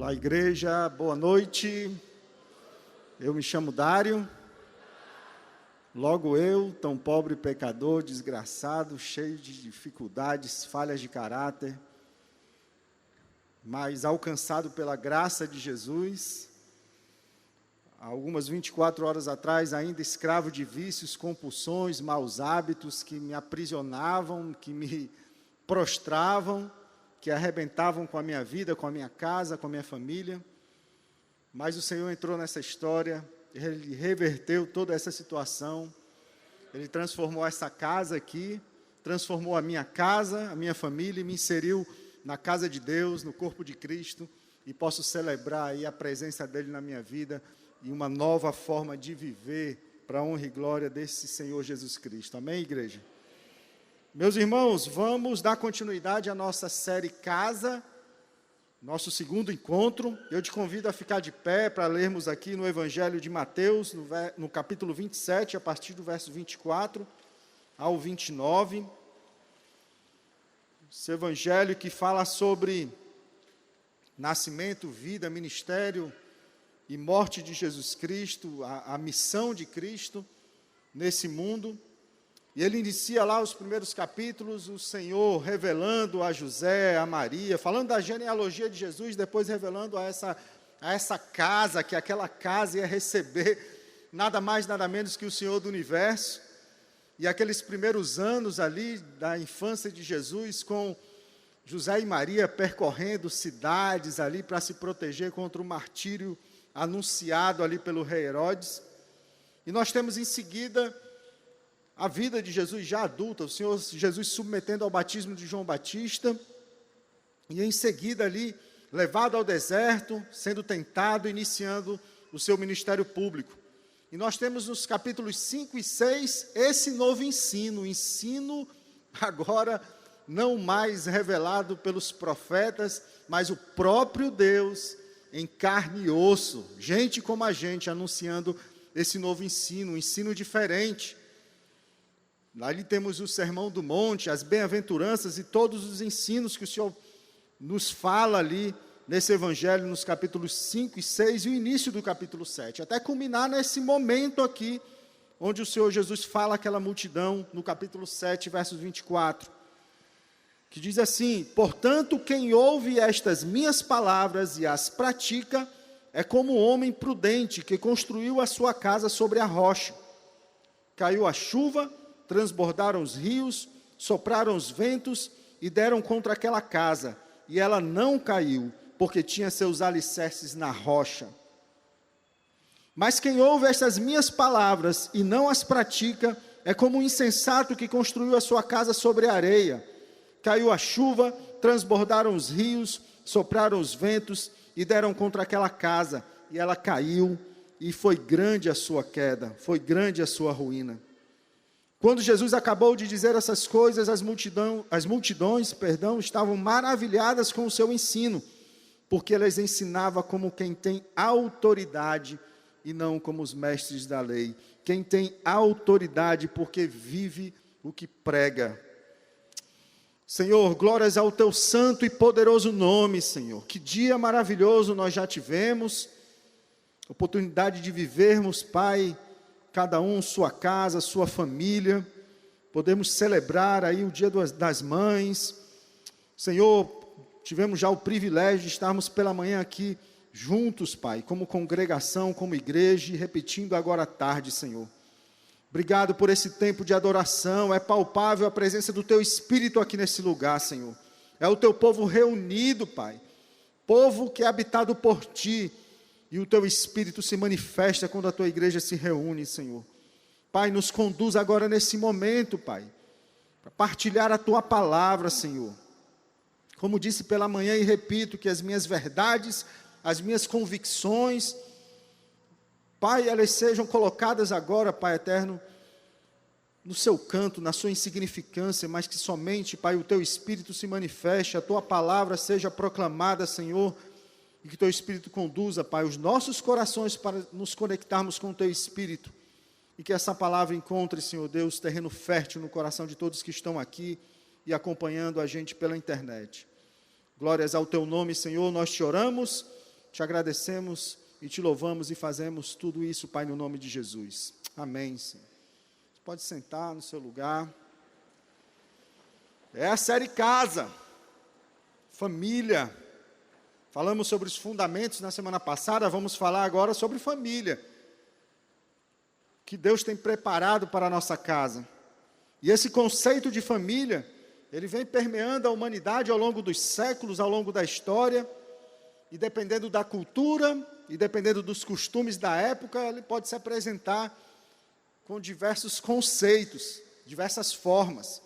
Olá, igreja, boa noite. Eu me chamo Dário. Logo eu, tão pobre pecador, desgraçado, cheio de dificuldades, falhas de caráter, mas alcançado pela graça de Jesus, há algumas 24 horas atrás, ainda escravo de vícios, compulsões, maus hábitos que me aprisionavam, que me prostravam, que arrebentavam com a minha vida, com a minha casa, com a minha família. Mas o Senhor entrou nessa história, Ele reverteu toda essa situação, Ele transformou essa casa aqui, transformou a minha casa, a minha família, e me inseriu na casa de Deus, no corpo de Cristo, e posso celebrar aí a presença dEle na minha vida, e uma nova forma de viver, para a honra e glória desse Senhor Jesus Cristo. Amém, igreja? Meus irmãos, vamos dar continuidade à nossa série Casa, nosso segundo encontro. Eu te convido a ficar de pé para lermos aqui no Evangelho de Mateus, no capítulo 27, a partir do verso 24 ao 29. Esse Evangelho que fala sobre nascimento, vida, ministério e morte de Jesus Cristo, a missão de Cristo nesse mundo. E ele inicia lá os primeiros capítulos, o Senhor revelando a José, a Maria, falando da genealogia de Jesus, depois revelando a essa casa, que aquela casa ia receber nada mais, nada menos que o Senhor do Universo. E aqueles primeiros anos ali da infância de Jesus, com José e Maria percorrendo cidades ali para se proteger contra o martírio anunciado ali pelo rei Herodes. E nós temos em seguida a vida de Jesus já adulta, o Senhor Jesus submetendo ao batismo de João Batista, e em seguida ali, levado ao deserto, sendo tentado, iniciando o seu ministério público. E nós temos nos capítulos 5 e 6, esse novo ensino, o ensino agora não mais revelado pelos profetas, mas o próprio Deus em carne e osso, gente como a gente, anunciando esse novo ensino, um ensino diferente. Ali temos o Sermão do Monte, as bem-aventuranças e todos os ensinos que o Senhor nos fala ali nesse Evangelho, nos capítulos 5 e 6 e o início do capítulo 7, até culminar nesse momento aqui, onde o Senhor Jesus fala àquela multidão, no capítulo 7, versos 24, que diz assim: portanto, quem ouve estas minhas palavras e as pratica, é como um homem prudente que construiu a sua casa sobre a rocha. Caiu a chuva, transbordaram os rios, sopraram os ventos e deram contra aquela casa, e ela não caiu, porque tinha seus alicerces na rocha. Mas quem ouve estas minhas palavras e não as pratica, é como um insensato que construiu a sua casa sobre a areia. Caiu a chuva, transbordaram os rios, sopraram os ventos e deram contra aquela casa, e ela caiu, e foi grande a sua queda, foi grande a sua ruína. Quando Jesus acabou de dizer essas coisas, as multidões, estavam maravilhadas com o seu ensino, porque eles ensinava como quem tem autoridade e não como os mestres da lei. Quem tem autoridade porque vive o que prega. Senhor, glórias ao teu santo e poderoso nome, Senhor. Que dia maravilhoso nós já tivemos, oportunidade de vivermos, Pai, cada um sua casa, sua família, podemos celebrar aí o Dia das Mães. Senhor, tivemos já o privilégio de estarmos pela manhã aqui juntos, Pai, como congregação, como igreja, e repetindo agora à tarde, Senhor. Obrigado por esse tempo de adoração, é palpável a presença do Teu Espírito aqui nesse lugar, Senhor. É o Teu povo reunido, Pai, povo que é habitado por Ti, e o Teu Espírito se manifesta quando a Tua igreja se reúne, Senhor. Pai, nos conduz agora nesse momento, Pai, para partilhar a Tua palavra, Senhor. Como disse pela manhã e repito, que as minhas verdades, as minhas convicções, Pai, elas sejam colocadas agora, Pai eterno, no seu canto, na sua insignificância, mas que somente, Pai, o Teu Espírito se manifeste, a Tua palavra seja proclamada, Senhor, e que Teu Espírito conduza, Pai, os nossos corações para nos conectarmos com o Teu Espírito. E que essa palavra encontre, Senhor Deus, terreno fértil no coração de todos que estão aqui e acompanhando a gente pela internet. Glórias ao Teu nome, Senhor, nós te oramos te agradecemos e te louvamos e fazemos tudo isso, Pai, no nome de Jesus. Amém, Senhor. Você pode sentar no seu lugar. É a série Casa, Família. Falamos sobre os fundamentos na semana passada, vamos falar agora sobre família. Que Deus tem preparado para a nossa casa. E esse conceito de família, ele vem permeando a humanidade ao longo dos séculos, ao longo da história, e dependendo da cultura, e dependendo dos costumes da época, ele pode se apresentar com diversos conceitos, diversas formas.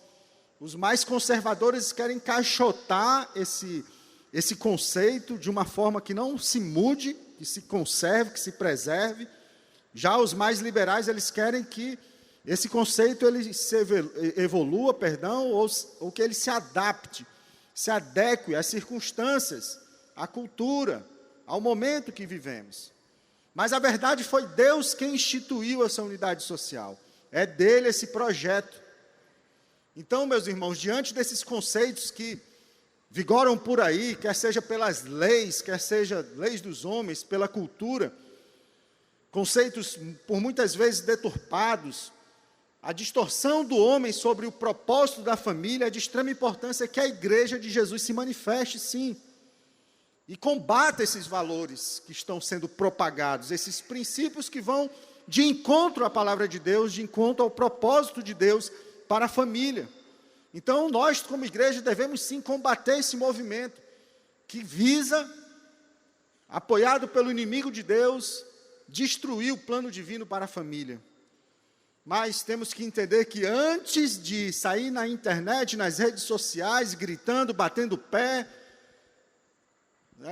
Os mais conservadores querem encaixotar esse conceito de uma forma que não se mude, que se conserve, que se preserve. Já os mais liberais, eles querem que esse conceito ele se evolua, ou que ele se adapte, se adeque às circunstâncias, à cultura, ao momento que vivemos. Mas a verdade foi Deus quem instituiu essa unidade social. É dele esse projeto. Então, meus irmãos, diante desses conceitos que vigoram por aí, quer seja pelas leis, quer seja leis dos homens, pela cultura, conceitos por muitas vezes deturpados, a distorção do homem sobre o propósito da família, é de extrema importância que a igreja de Jesus se manifeste, sim, e combata esses valores que estão sendo propagados, esses princípios que vão de encontro à palavra de Deus, de encontro ao propósito de Deus para a família. Então, nós, como igreja, devemos sim combater esse movimento que visa, apoiado pelo inimigo de Deus, destruir o plano divino para a família. Mas temos que entender que antes de sair na internet, nas redes sociais, gritando, batendo o pé,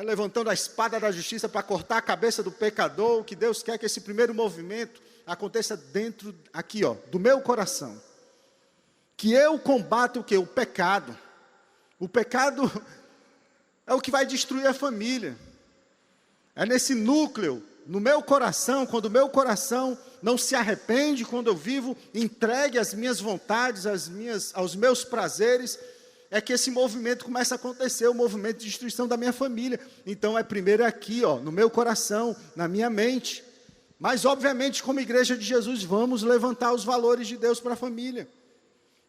levantando a espada da justiça para cortar a cabeça do pecador, o que Deus quer que esse primeiro movimento aconteça dentro, aqui, do meu coração. Que eu combato o quê? O pecado. O pecado é o que vai destruir a família. É nesse núcleo, no meu coração, quando o meu coração não se arrepende, quando eu vivo entregue às minhas vontades, aos meus prazeres, é que esse movimento começa a acontecer, o movimento de destruição da minha família. Então, primeiro aqui, no meu coração, na minha mente. Mas, obviamente, como igreja de Jesus, vamos levantar os valores de Deus para a família.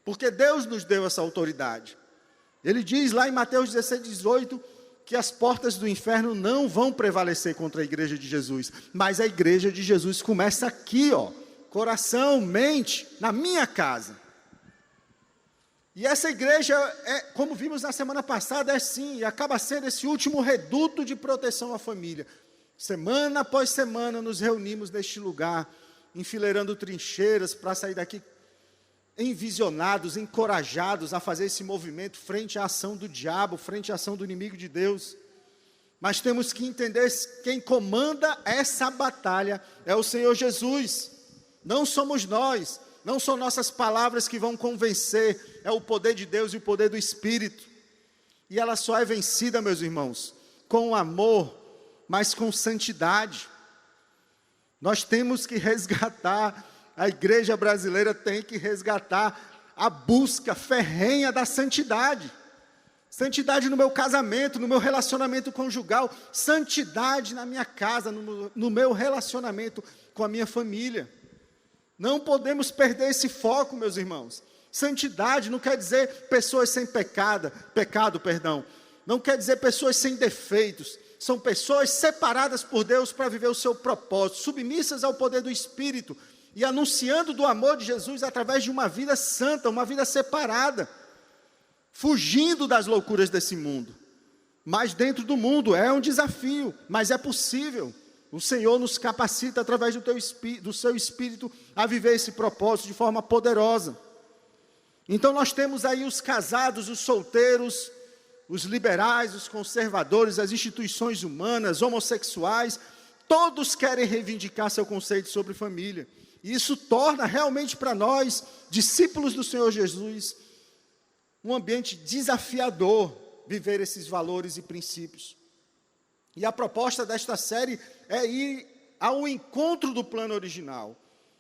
Porque Deus nos deu essa autoridade. Ele diz lá em Mateus 16, 18, que as portas do inferno não vão prevalecer contra a igreja de Jesus. Mas a igreja de Jesus começa aqui, coração, mente, na minha casa. E essa igreja, como vimos na semana passada, é sim, e acaba sendo esse último reduto de proteção à família. Semana após semana nos reunimos neste lugar, enfileirando trincheiras para sair daqui envisionados, encorajados a fazer esse movimento frente à ação do diabo, frente à ação do inimigo de Deus. Mas temos que entender que quem comanda essa batalha é o Senhor Jesus. Não somos nós, não são nossas palavras que vão convencer, é o poder de Deus e o poder do Espírito. E ela só é vencida, meus irmãos, com amor, mas com santidade. Nós temos que resgatar, a igreja brasileira tem que resgatar a busca ferrenha da santidade. Santidade no meu casamento, no meu relacionamento conjugal, santidade na minha casa, no meu relacionamento com a minha família. Não podemos perder esse foco, meus irmãos. Santidade não quer dizer pessoas sem pecado. Não quer dizer pessoas sem defeitos. São pessoas separadas por Deus para viver o seu propósito, submissas ao poder do Espírito e anunciando do amor de Jesus através de uma vida santa, uma vida separada, fugindo das loucuras desse mundo. Mas dentro do mundo é um desafio, mas é possível. O Senhor nos capacita através do seu Espírito a viver esse propósito de forma poderosa. Então nós temos aí os casados, os solteiros, os liberais, os conservadores, as instituições humanas, homossexuais, todos querem reivindicar seu conceito sobre família. E isso torna realmente para nós, discípulos do Senhor Jesus, um ambiente desafiador viver esses valores e princípios. E a proposta desta série é ir ao encontro do plano original,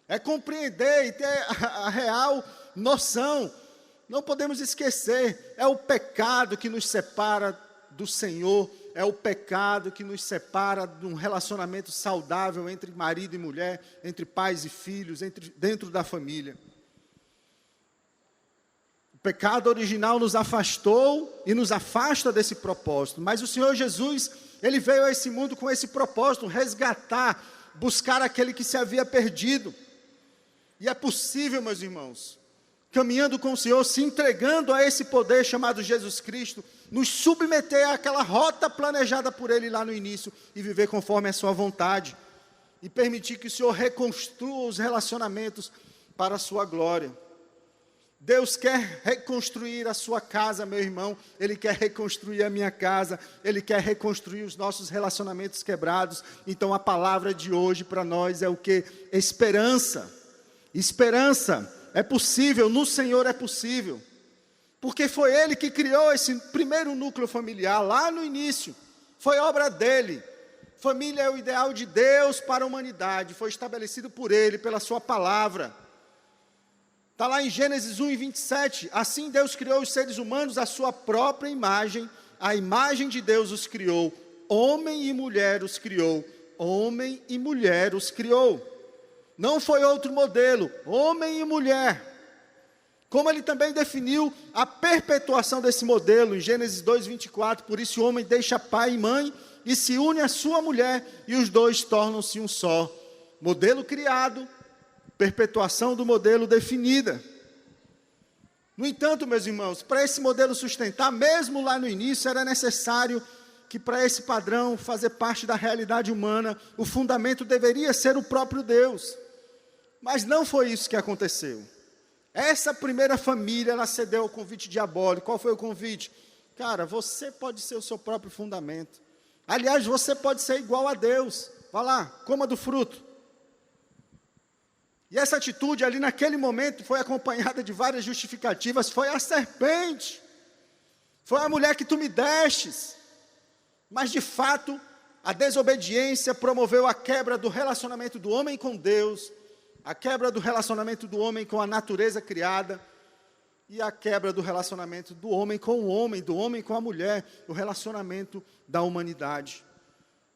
é compreender e ter a real noção. Não podemos esquecer, é o pecado que nos separa do Senhor, é o pecado que nos separa de um relacionamento saudável entre marido e mulher, entre pais e filhos, dentro da família. O pecado original nos afastou e nos afasta desse propósito, mas o Senhor Jesus, Ele veio a esse mundo com esse propósito, resgatar, buscar aquele que se havia perdido. E é possível, meus irmãos, caminhando com o Senhor, se entregando a esse poder chamado Jesus Cristo, nos submeter àquela rota planejada por Ele lá no início e viver conforme a sua vontade e permitir que o Senhor reconstrua os relacionamentos para a sua glória. Deus quer reconstruir a sua casa, meu irmão, Ele quer reconstruir a minha casa, Ele quer reconstruir os nossos relacionamentos quebrados. Então a palavra de hoje para nós é o que? Esperança. Esperança. É possível, no Senhor é possível, porque foi Ele que criou esse primeiro núcleo familiar, lá no início, foi obra dEle. Família é o ideal de Deus para a humanidade, foi estabelecido por Ele, pela sua palavra. Está lá em Gênesis 1:27, assim Deus criou os seres humanos à sua própria imagem, a imagem de Deus os criou, homem e mulher os criou, homem e mulher os criou. Não foi outro modelo, homem e mulher. Como Ele também definiu a perpetuação desse modelo, em Gênesis 2:24, por isso o homem deixa pai e mãe e se une à sua mulher, e os dois tornam-se um só. Modelo criado, perpetuação do modelo definida. No entanto, meus irmãos, para esse modelo sustentar, mesmo lá no início, era necessário que para esse padrão fazer parte da realidade humana, o fundamento deveria ser o próprio Deus. Mas não foi isso que aconteceu. Essa primeira família, ela cedeu ao convite diabólico. Qual foi o convite? Cara, você pode ser o seu próprio fundamento. Aliás, você pode ser igual a Deus. Vá lá, coma do fruto. E essa atitude ali naquele momento foi acompanhada de várias justificativas. Foi a serpente. Foi a mulher que tu me destes. Mas de fato, a desobediência promoveu a quebra do relacionamento do homem com Deus, a quebra do relacionamento do homem com a natureza criada e a quebra do relacionamento do homem com o homem, do homem com a mulher, o relacionamento da humanidade.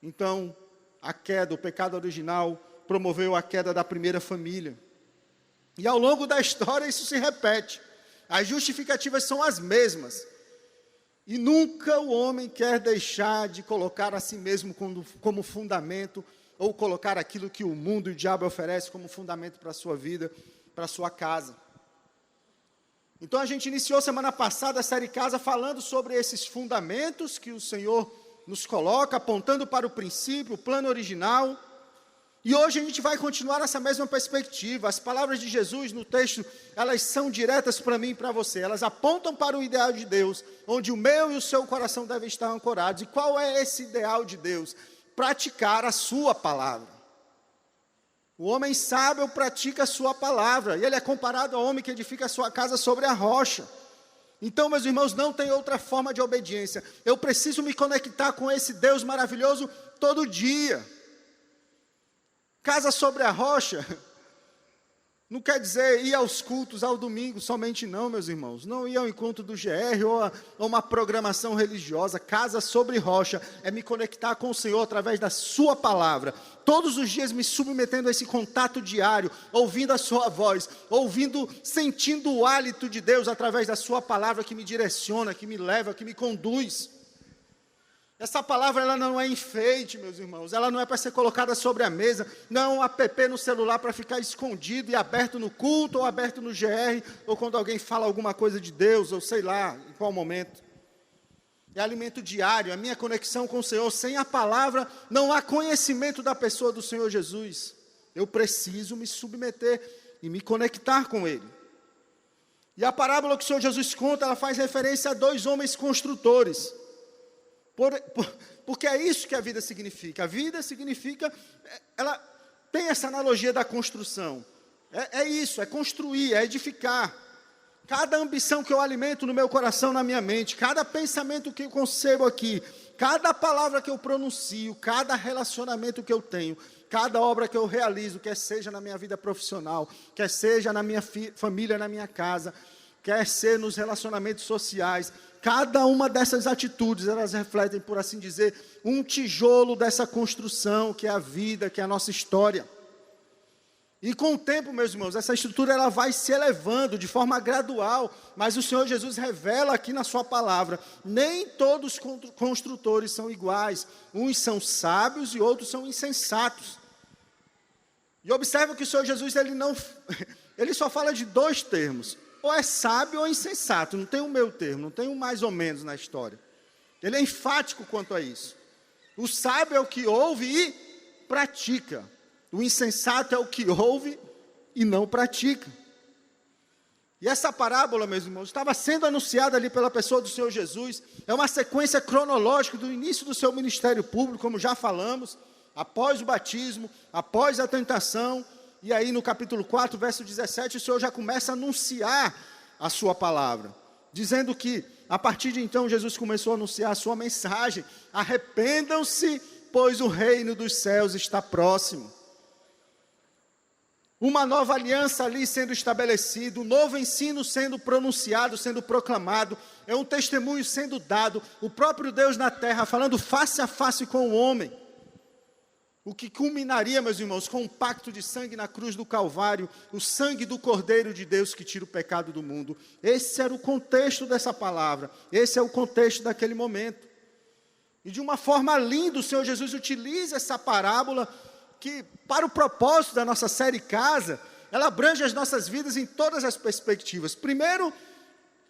Então, a queda, o pecado original, promoveu a queda da primeira família. E ao longo da história isso se repete. As justificativas são as mesmas. E nunca o homem quer deixar de colocar a si mesmo como fundamento, ou colocar aquilo que o mundo e o diabo oferece como fundamento para a sua vida, para a sua casa. Então a gente iniciou semana passada a série Casa falando sobre esses fundamentos que o Senhor nos coloca, apontando para o princípio, o plano original. E hoje a gente vai continuar nessa mesma perspectiva. As palavras de Jesus no texto, elas são diretas para mim e para você. Elas apontam para o ideal de Deus, onde o meu e o seu coração devem estar ancorados. E qual é esse ideal de Deus? Praticar a sua palavra. O homem sábio pratica a sua palavra, e ele é comparado ao homem que edifica a sua casa sobre a rocha. Então, meus irmãos, não tem outra forma de obediência. Eu preciso me conectar com esse Deus maravilhoso todo dia. Casa sobre a rocha não quer dizer ir aos cultos ao domingo somente não, meus irmãos. Não ir ao encontro do GR ou a uma programação religiosa. Casa sobre rocha é me conectar com o Senhor através da sua palavra. Todos os dias me submetendo a esse contato diário, ouvindo a sua voz, sentindo o hálito de Deus através da sua palavra que me direciona, que me leva, que me conduz. Essa palavra, ela não é enfeite, meus irmãos. Ela não é para ser colocada sobre a mesa. Não é um app no celular para ficar escondido e aberto no culto, ou aberto no GR, ou quando alguém fala alguma coisa de Deus, ou sei lá, em qual momento. É alimento diário, a minha conexão com o Senhor. Sem a palavra, não há conhecimento da pessoa do Senhor Jesus. Eu preciso me submeter e me conectar com Ele. E a parábola que o Senhor Jesus conta, ela faz referência a dois homens construtores. Porque é isso que a vida significa. A vida significa, ela tem essa analogia da construção. É isso, é construir, é edificar. Cada ambição que eu alimento no meu coração, na minha mente, cada pensamento que eu concebo aqui, cada palavra que eu pronuncio, cada relacionamento que eu tenho, cada obra que eu realizo, quer seja na minha vida profissional, quer seja na minha família, na minha casa, quer ser nos relacionamentos sociais, Cada uma dessas atitudes, elas refletem, por assim dizer, um tijolo dessa construção, que é a vida, que é a nossa história. E com o tempo, meus irmãos, essa estrutura ela vai se elevando de forma gradual, mas o Senhor Jesus revela aqui na sua palavra, nem todos os construtores são iguais, uns são sábios e outros são insensatos. E observa que o Senhor Jesus, ele só fala de dois termos, ou é sábio ou insensato, não tem um meio termo, não tem um mais ou menos na história. Ele é enfático quanto a isso. O sábio é o que ouve e pratica. O insensato é o que ouve e não pratica. E essa parábola, meus irmãos, estava sendo anunciada ali pela pessoa do Senhor Jesus. É uma sequência cronológica do início do seu ministério público, como já falamos, após o batismo, após a tentação. E aí no capítulo 4, verso 17, o Senhor já começa a anunciar a sua palavra, dizendo que, a partir de então, Jesus começou a anunciar a sua mensagem: arrependam-se, pois o reino dos céus está próximo. Uma nova aliança ali sendo estabelecida, um novo ensino sendo pronunciado, sendo proclamado, é um testemunho sendo dado, o próprio Deus na terra falando face a face com o homem. O que culminaria, meus irmãos, com um pacto de sangue na cruz do Calvário, o sangue do Cordeiro de Deus que tira o pecado do mundo. Esse era o contexto dessa palavra, esse é o contexto daquele momento. E de uma forma linda, o Senhor Jesus utiliza essa parábola, que para o propósito da nossa série Casa, ela abrange as nossas vidas em todas as perspectivas. Primeiro,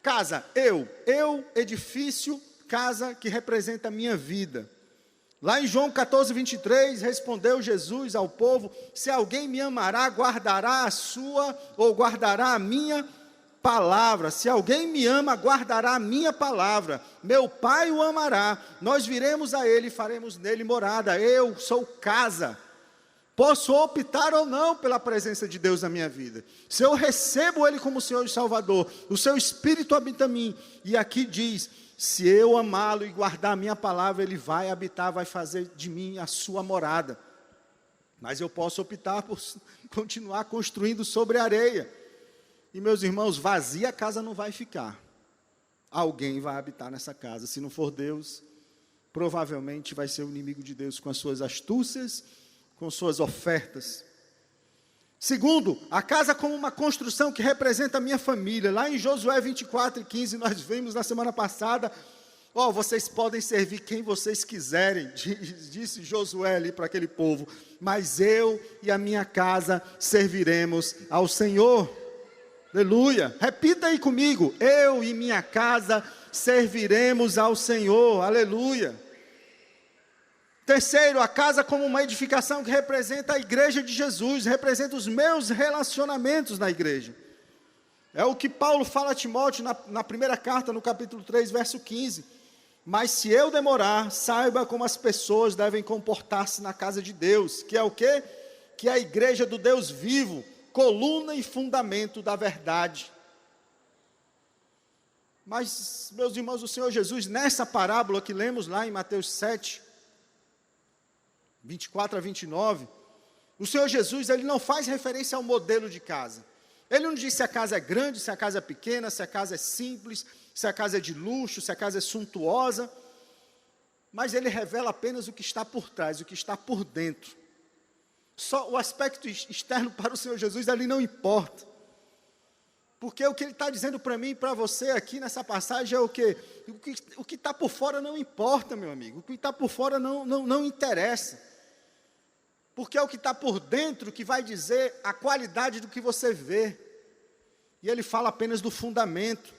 casa, eu, edifício, casa que representa a minha vida. Lá em João 14, 23, respondeu Jesus ao povo: se alguém me amará, guardará a sua, ou guardará a minha palavra. Se alguém me ama, guardará a minha palavra. Meu Pai o amará, nós viremos a ele e faremos nele morada. Eu sou casa. Posso optar ou não pela presença de Deus na minha vida. Se eu recebo Ele como Senhor e Salvador, o seu Espírito habita em mim. E aqui diz, se eu amá-lo e guardar a minha palavra, Ele vai habitar, vai fazer de mim a sua morada. Mas eu posso optar por continuar construindo sobre a areia. E meus irmãos, vazia a casa não vai ficar. Alguém vai habitar nessa casa. Se não for Deus, provavelmente vai ser o inimigo de Deus com as suas astúcias, com suas ofertas. Segundo, a casa como uma construção que representa a minha família. Lá em Josué 24 e 15, nós vimos na semana passada, vocês podem servir quem vocês quiserem, disse Josué ali para aquele povo, mas eu e a minha casa serviremos ao Senhor. Aleluia. Repita aí comigo, eu e minha casa serviremos ao Senhor. Aleluia. Terceiro, a casa como uma edificação que representa a igreja de Jesus, representa os meus relacionamentos na igreja. É o que Paulo fala a Timóteo na primeira carta, no capítulo 3, verso 15. Mas se eu demorar, saiba como as pessoas devem comportar-se na casa de Deus, que é o quê? Que é a igreja do Deus vivo, coluna e fundamento da verdade. Mas, meus irmãos, o Senhor Jesus, nessa parábola que lemos lá em Mateus 7, 24 a 29, o Senhor Jesus, ele não faz referência ao modelo de casa. Ele não diz se a casa é grande, se a casa é pequena, se a casa é simples, se a casa é de luxo, se a casa é suntuosa, mas ele revela apenas o que está por trás, o que está por dentro. Só o aspecto externo para o Senhor Jesus ali não importa. Porque o que ele está dizendo para mim e para você aqui nessa passagem é o quê? O que está por fora não importa, meu amigo. O que está por fora não interessa. Porque é o que está por dentro que vai dizer a qualidade do que você vê. E ele fala apenas do fundamento.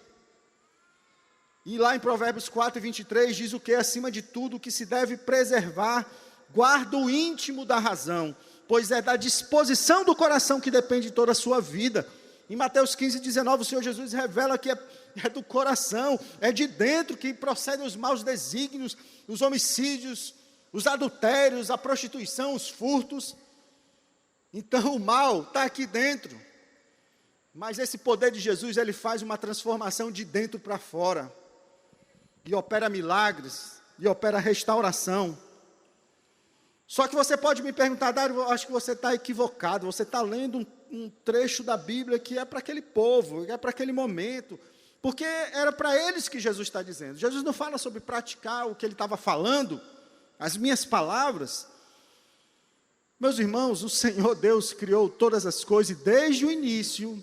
E lá em Provérbios 4, 23 diz o que? Acima de tudo o que se deve preservar, guarda o íntimo da razão, pois é da disposição do coração que depende toda a sua vida. Em Mateus 15, 19, o Senhor Jesus revela que é do coração, é de dentro que procedem os maus desígnios, os homicídios, os adultérios, a prostituição, os furtos. Então o mal está aqui dentro. Mas esse poder de Jesus, ele faz uma transformação de dentro para fora. E opera milagres, e opera restauração. Só que você pode me perguntar, Dário, eu acho que você está equivocado, você está lendo um trecho da Bíblia que é para aquele povo, que é para aquele momento, Porque era para eles que Jesus está dizendo. Jesus não fala sobre praticar o que ele estava falando, as minhas palavras. Meus irmãos, o Senhor Deus criou todas as coisas, e desde o início,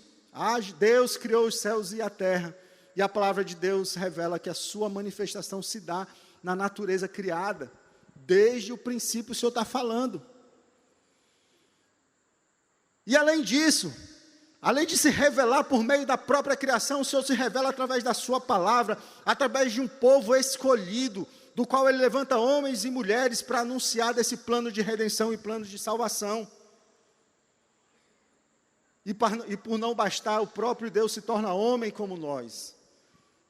Deus criou os céus e a terra, e a palavra de Deus revela que a sua manifestação se dá na natureza criada. Desde o princípio o Senhor está falando. E além disso, além de se revelar por meio da própria criação, o Senhor se revela através da sua palavra, através de um povo escolhido, do qual Ele levanta homens e mulheres para anunciar desse plano de redenção e plano de salvação. E por não bastar, o próprio Deus se torna homem como nós.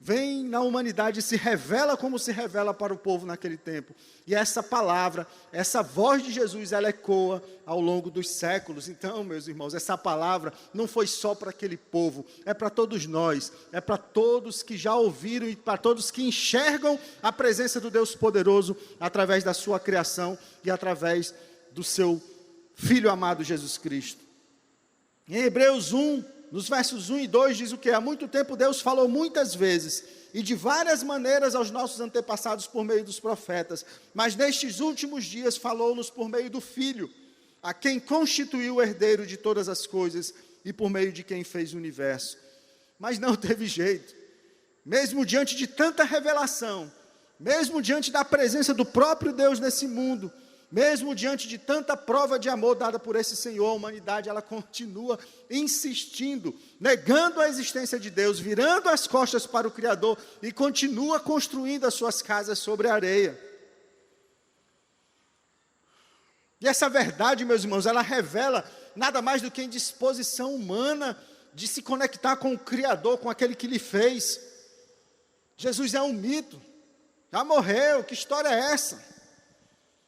Vem na humanidade e se revela como se revela para o povo naquele tempo. E essa palavra, essa voz de Jesus, ela ecoa ao longo dos séculos. Então, meus irmãos, essa palavra não foi só para aquele povo, é para todos nós, é para todos que já ouviram e para todos que enxergam a presença do Deus poderoso através da sua criação e através do seu Filho amado Jesus Cristo. Em Hebreus 1, nos versos 1 e 2 diz o que? Há muito tempo Deus falou muitas vezes e de várias maneiras aos nossos antepassados por meio dos profetas, mas nestes últimos dias falou-nos por meio do Filho, a quem constituiu o herdeiro de todas as coisas e por meio de quem fez o universo. Mas não teve jeito, mesmo diante de tanta revelação, mesmo diante da presença do próprio Deus nesse mundo, mesmo diante de tanta prova de amor dada por esse Senhor, a humanidade ela continua insistindo, negando a existência de Deus, virando as costas para o Criador e continua construindo as suas casas sobre a areia. E essa verdade, meus irmãos, ela revela nada mais do que a indisposição humana de se conectar com o Criador, com aquele que lhe fez. Jesus é um mito, já morreu, que história é essa?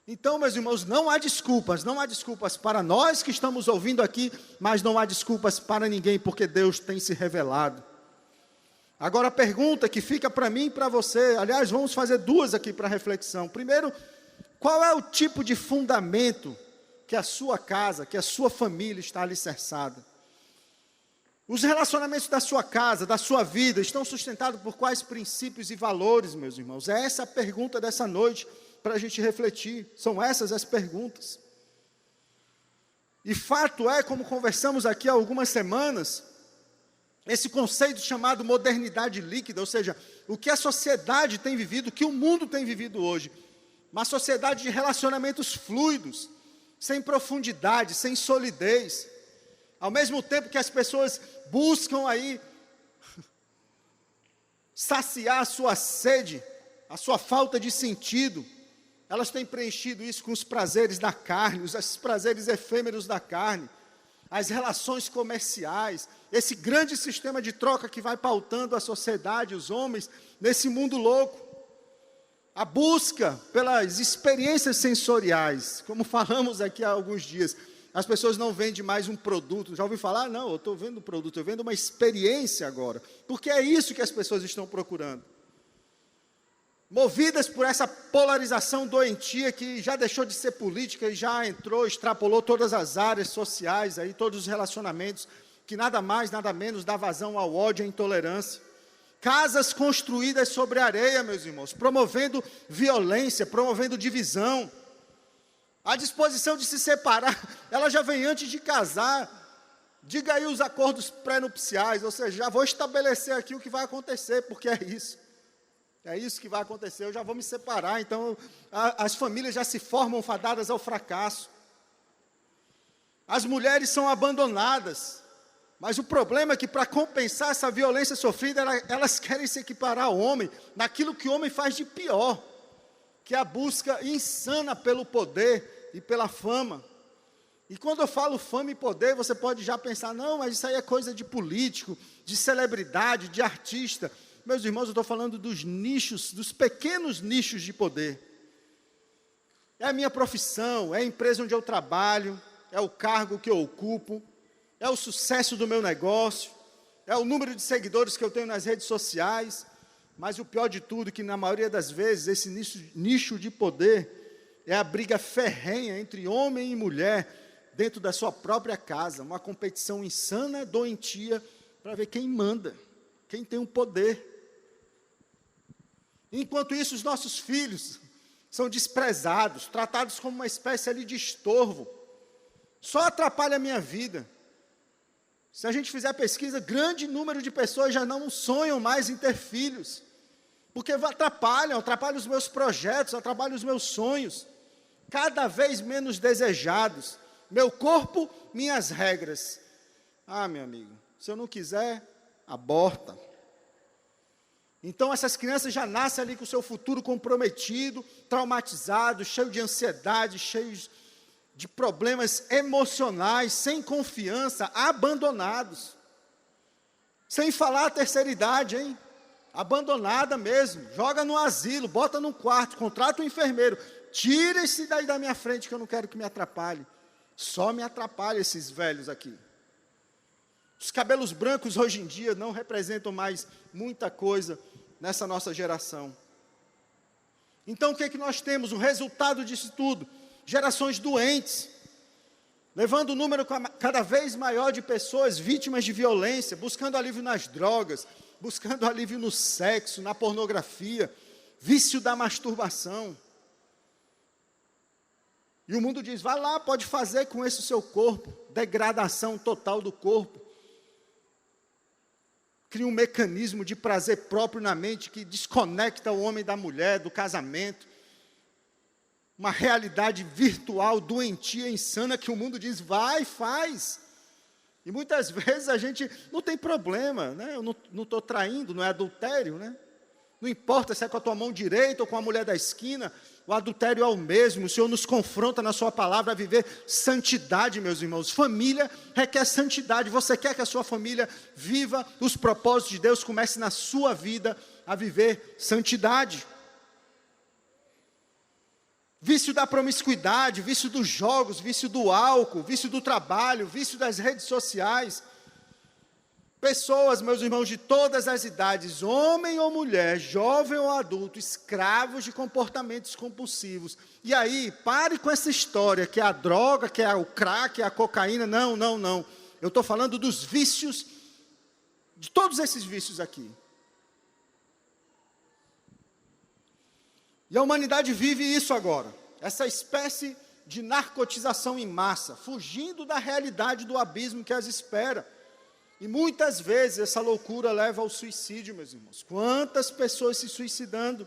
Então, meus irmãos, não há desculpas para nós que estamos ouvindo aqui, mas não há desculpas para ninguém, porque Deus tem se revelado. Agora a pergunta que fica para mim e para você, aliás, vamos fazer duas aqui para reflexão. Primeiro, qual é o tipo de fundamento que a sua casa, que a sua família está alicerçada? Os relacionamentos da sua casa, da sua vida, estão sustentados por quais princípios e valores, meus irmãos? É essa a pergunta dessa noite, para a gente refletir. São essas as perguntas. E fato é, como conversamos aqui há algumas semanas, esse conceito chamado modernidade líquida, ou seja, o que a sociedade tem vivido, o que o mundo tem vivido hoje, uma sociedade de relacionamentos fluidos, sem profundidade, sem solidez, ao mesmo tempo que as pessoas buscam aí saciar a sua sede, a sua falta de sentido, elas têm preenchido isso com os prazeres da carne, os prazeres efêmeros da carne, as relações comerciais, esse grande sistema de troca que vai pautando a sociedade, os homens, nesse mundo louco. A busca pelas experiências sensoriais, como falamos aqui há alguns dias, as pessoas não vendem mais um produto. Já ouviu falar? Não, eu estou vendo um produto, eu vendo uma experiência agora, porque é isso que as pessoas estão procurando. Movidas por essa polarização doentia que já deixou de ser política e já entrou, extrapolou todas as áreas sociais, aí, todos os relacionamentos, que nada mais, nada menos dá vazão ao ódio e à intolerância. Casas construídas sobre areia, meus irmãos, promovendo violência, promovendo divisão. A disposição de se separar, ela já vem antes de casar. Diga aí os acordos pré-nupciais, ou seja, já vou estabelecer aqui o que vai acontecer, porque é isso. É isso que vai acontecer, eu já vou me separar, então as famílias já se formam fadadas ao fracasso. As mulheres são abandonadas, mas o problema é que para compensar essa violência sofrida, elas querem se equiparar ao homem, naquilo que o homem faz de pior, que é a busca insana pelo poder e pela fama. E quando eu falo fama e poder, você pode já pensar, não, mas isso aí é coisa de político, de celebridade, de artista. Meus irmãos, eu estou falando dos nichos, dos pequenos nichos de poder. É a minha profissão, é a empresa onde eu trabalho, é o cargo que eu ocupo, é o sucesso do meu negócio, é o número de seguidores que eu tenho nas redes sociais, mas o pior de tudo é que na maioria das vezes esse nicho de poder é a briga ferrenha entre homem e mulher dentro da sua própria casa, uma competição insana, doentia, para ver quem manda, quem tem o poder. Enquanto isso, os nossos filhos são desprezados, tratados como uma espécie ali de estorvo. Só atrapalha a minha vida. Se a gente fizer pesquisa, grande número de pessoas já não sonham mais em ter filhos, porque atrapalham os meus projetos, atrapalham os meus sonhos, cada vez menos desejados. Meu corpo, minhas regras. Ah, meu amigo, se eu não quiser, aborta. Então essas crianças já nascem ali com o seu futuro comprometido, traumatizado, cheio de ansiedade, cheios de problemas emocionais, sem confiança, abandonados. Sem falar a terceira idade, hein? Abandonada mesmo, joga no asilo, bota num quarto, contrata um enfermeiro, tira esse daí da minha frente que eu não quero que me atrapalhe. Só me atrapalha esses velhos aqui. Os cabelos brancos hoje em dia não representam mais muita coisa nessa nossa geração. Então o que é que nós temos? O resultado disso tudo, gerações doentes, levando um número cada vez maior de pessoas vítimas de violência, buscando alívio nas drogas, buscando alívio no sexo, na pornografia, vício da masturbação. E o mundo diz, vai lá, pode fazer com esse o seu corpo, degradação total do corpo. Cria um mecanismo de prazer próprio na mente que desconecta o homem da mulher, do casamento. Uma realidade virtual, doentia, insana, que o mundo diz, vai, faz. E muitas vezes a gente não tem problema, né? Eu não estou traindo, não é adultério, né? Não importa se é com a tua mão direita ou com a mulher da esquina, o adultério é o mesmo. O Senhor nos confronta na sua palavra a viver santidade, meus irmãos. Família requer santidade. Você quer que a sua família viva os propósitos de Deus? Comece na sua vida a viver santidade. Vício da promiscuidade, vício dos jogos, vício do álcool, vício do trabalho, vício das redes sociais. Pessoas, meus irmãos, de todas as idades, homem ou mulher, jovem ou adulto, escravos de comportamentos compulsivos. E aí, pare com essa história, que é a droga, que é o crack, que é a cocaína. Não, não, não. Eu estou falando dos vícios, de todos esses vícios aqui. E a humanidade vive isso agora, essa espécie de narcotização em massa, fugindo da realidade do abismo que as espera. E muitas vezes essa loucura leva ao suicídio, meus irmãos. Quantas pessoas se suicidando,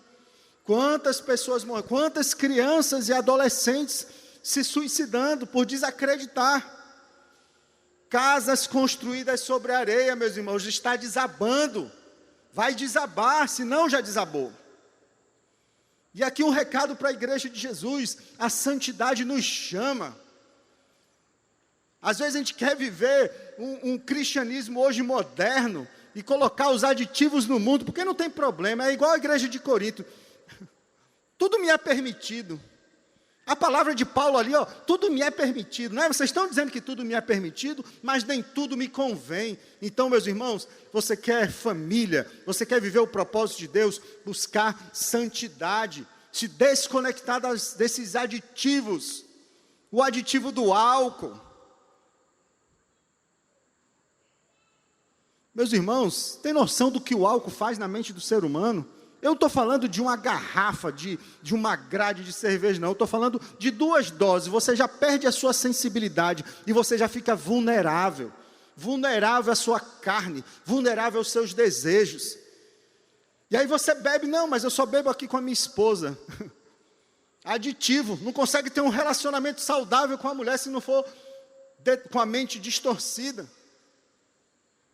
quantas pessoas morrendo, quantas crianças e adolescentes se suicidando por desacreditar. Casas construídas sobre areia, meus irmãos, está desabando. Vai desabar, se não já desabou. E aqui um recado para a igreja de Jesus: a santidade nos chama. Às vezes a gente quer viver um cristianismo hoje moderno e colocar os aditivos no mundo, porque não tem problema, é igual a igreja de Corinto. Tudo me é permitido. A palavra de Paulo ali, ó, tudo me é permitido, não é? Vocês estão dizendo que tudo me é permitido, mas nem tudo me convém. Então, meus irmãos, você quer família, você quer viver o propósito de Deus, buscar santidade, se desconectar desses aditivos, o aditivo do álcool. Meus irmãos, tem noção do que o álcool faz na mente do ser humano? Eu não estou falando de uma garrafa, de uma grade de cerveja, não. Eu estou falando de 2 doses. Você já perde a sua sensibilidade e você já fica vulnerável. Vulnerável à sua carne, vulnerável aos seus desejos. E aí você bebe, não, mas eu só bebo aqui com a minha esposa. Aditivo, não consegue ter um relacionamento saudável com a mulher se não for com a mente distorcida.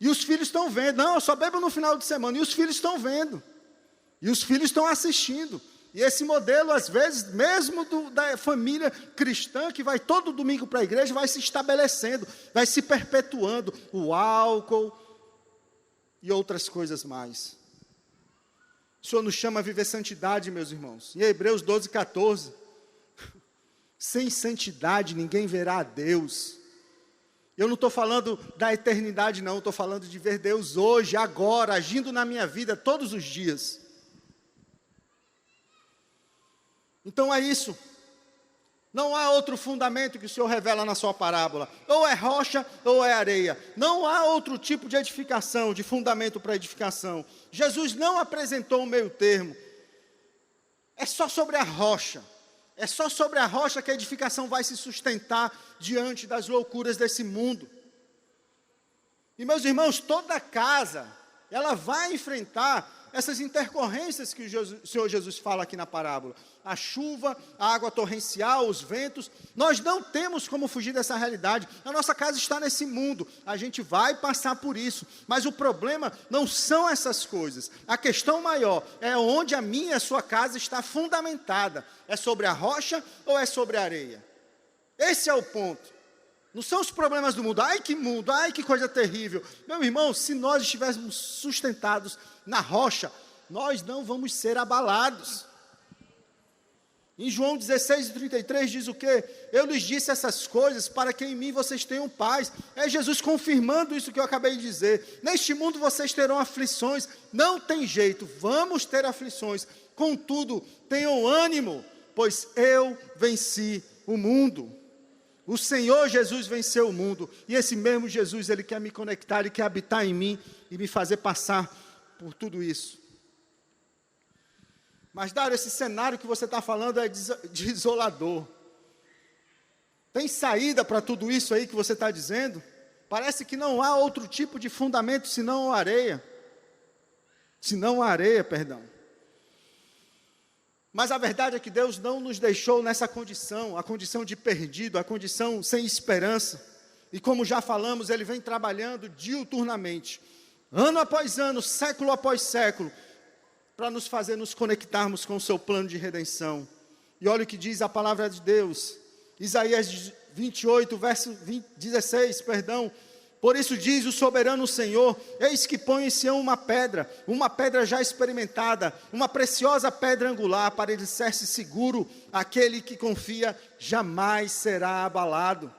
E os filhos estão vendo, não, eu só bebo no final de semana, e os filhos estão vendo, e os filhos estão assistindo, e esse modelo, às vezes, mesmo da família cristã, que vai todo domingo para a igreja, vai se estabelecendo, vai se perpetuando, o álcool e outras coisas mais. O Senhor nos chama a viver santidade, meus irmãos, em Hebreus 12, 14, sem santidade ninguém verá a Deus. Eu não estou falando da eternidade, não. Estou falando de ver Deus hoje, agora, agindo na minha vida todos os dias. Então é isso. Não há outro fundamento que o Senhor revela na sua parábola. Ou é rocha ou é areia. Não há outro tipo de edificação, de fundamento para edificação. Jesus não apresentou um meio termo. É só sobre a rocha. É só sobre a rocha que a edificação vai se sustentar diante das loucuras desse mundo. E meus irmãos, toda casa, ela vai enfrentar essas intercorrências que o Senhor Jesus fala aqui na parábola. A chuva, a água torrencial, os ventos. Nós não temos como fugir dessa realidade. A nossa casa está nesse mundo. A gente vai passar por isso. Mas o problema não são essas coisas. A questão maior é onde a minha e a sua casa está fundamentada. É sobre a rocha ou é sobre a areia? Esse é o ponto. Não são os problemas do mundo. Ai que coisa terrível. Meu irmão, se nós estivéssemos sustentados na rocha, nós não vamos ser abalados. Em João 16:33 diz o quê? Eu lhes disse essas coisas para que em mim vocês tenham paz. É Jesus confirmando isso que eu acabei de dizer. Neste mundo vocês terão aflições. Não tem jeito, vamos ter aflições. Contudo, tenham ânimo, pois eu venci o mundo. O Senhor Jesus venceu o mundo, e esse mesmo Jesus, Ele quer me conectar, Ele quer habitar em mim, e me fazer passar por tudo isso. Mas, Dário, esse cenário que você está falando é desolador. Tem saída para tudo isso aí que você está dizendo? Parece que não há outro tipo de fundamento senão a areia. Perdão. Mas a verdade é que Deus não nos deixou nessa condição, a condição de perdido, a condição sem esperança. E como já falamos, Ele vem trabalhando diuturnamente, ano após ano, século após século, para nos fazer nos conectarmos com o seu plano de redenção. E olha o que diz a palavra de Deus, Isaías 28, verso 16, Por isso diz o soberano Senhor, eis que põe em Sião uma pedra já experimentada, uma preciosa pedra angular, para alicerce seguro, aquele que confia jamais será abalado.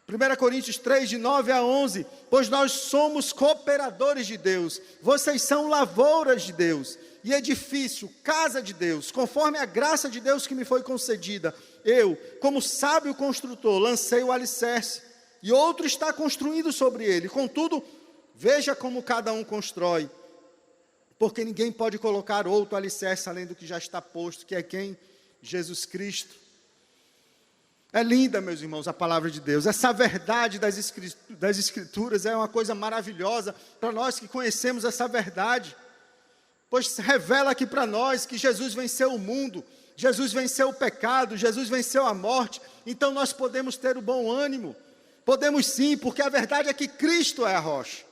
1 Coríntios 3, de 9 a 11, pois nós somos cooperadores de Deus, vocês são lavouras de Deus, e edifício, casa de Deus, conforme a graça de Deus que me foi concedida. Eu, como sábio construtor, lancei o alicerce, e outro está construindo sobre ele. Contudo, veja como cada um constrói, porque ninguém pode colocar outro alicerce além do que já está posto, que é quem? Jesus Cristo. É linda, meus irmãos, a palavra de Deus. Essa verdade das Escrituras é uma coisa maravilhosa para nós que conhecemos essa verdade, pois revela aqui para nós que Jesus venceu o mundo, Jesus venceu o pecado, Jesus venceu a morte. Então nós podemos ter o bom ânimo. Podemos sim, porque a verdade é que Cristo é a rocha.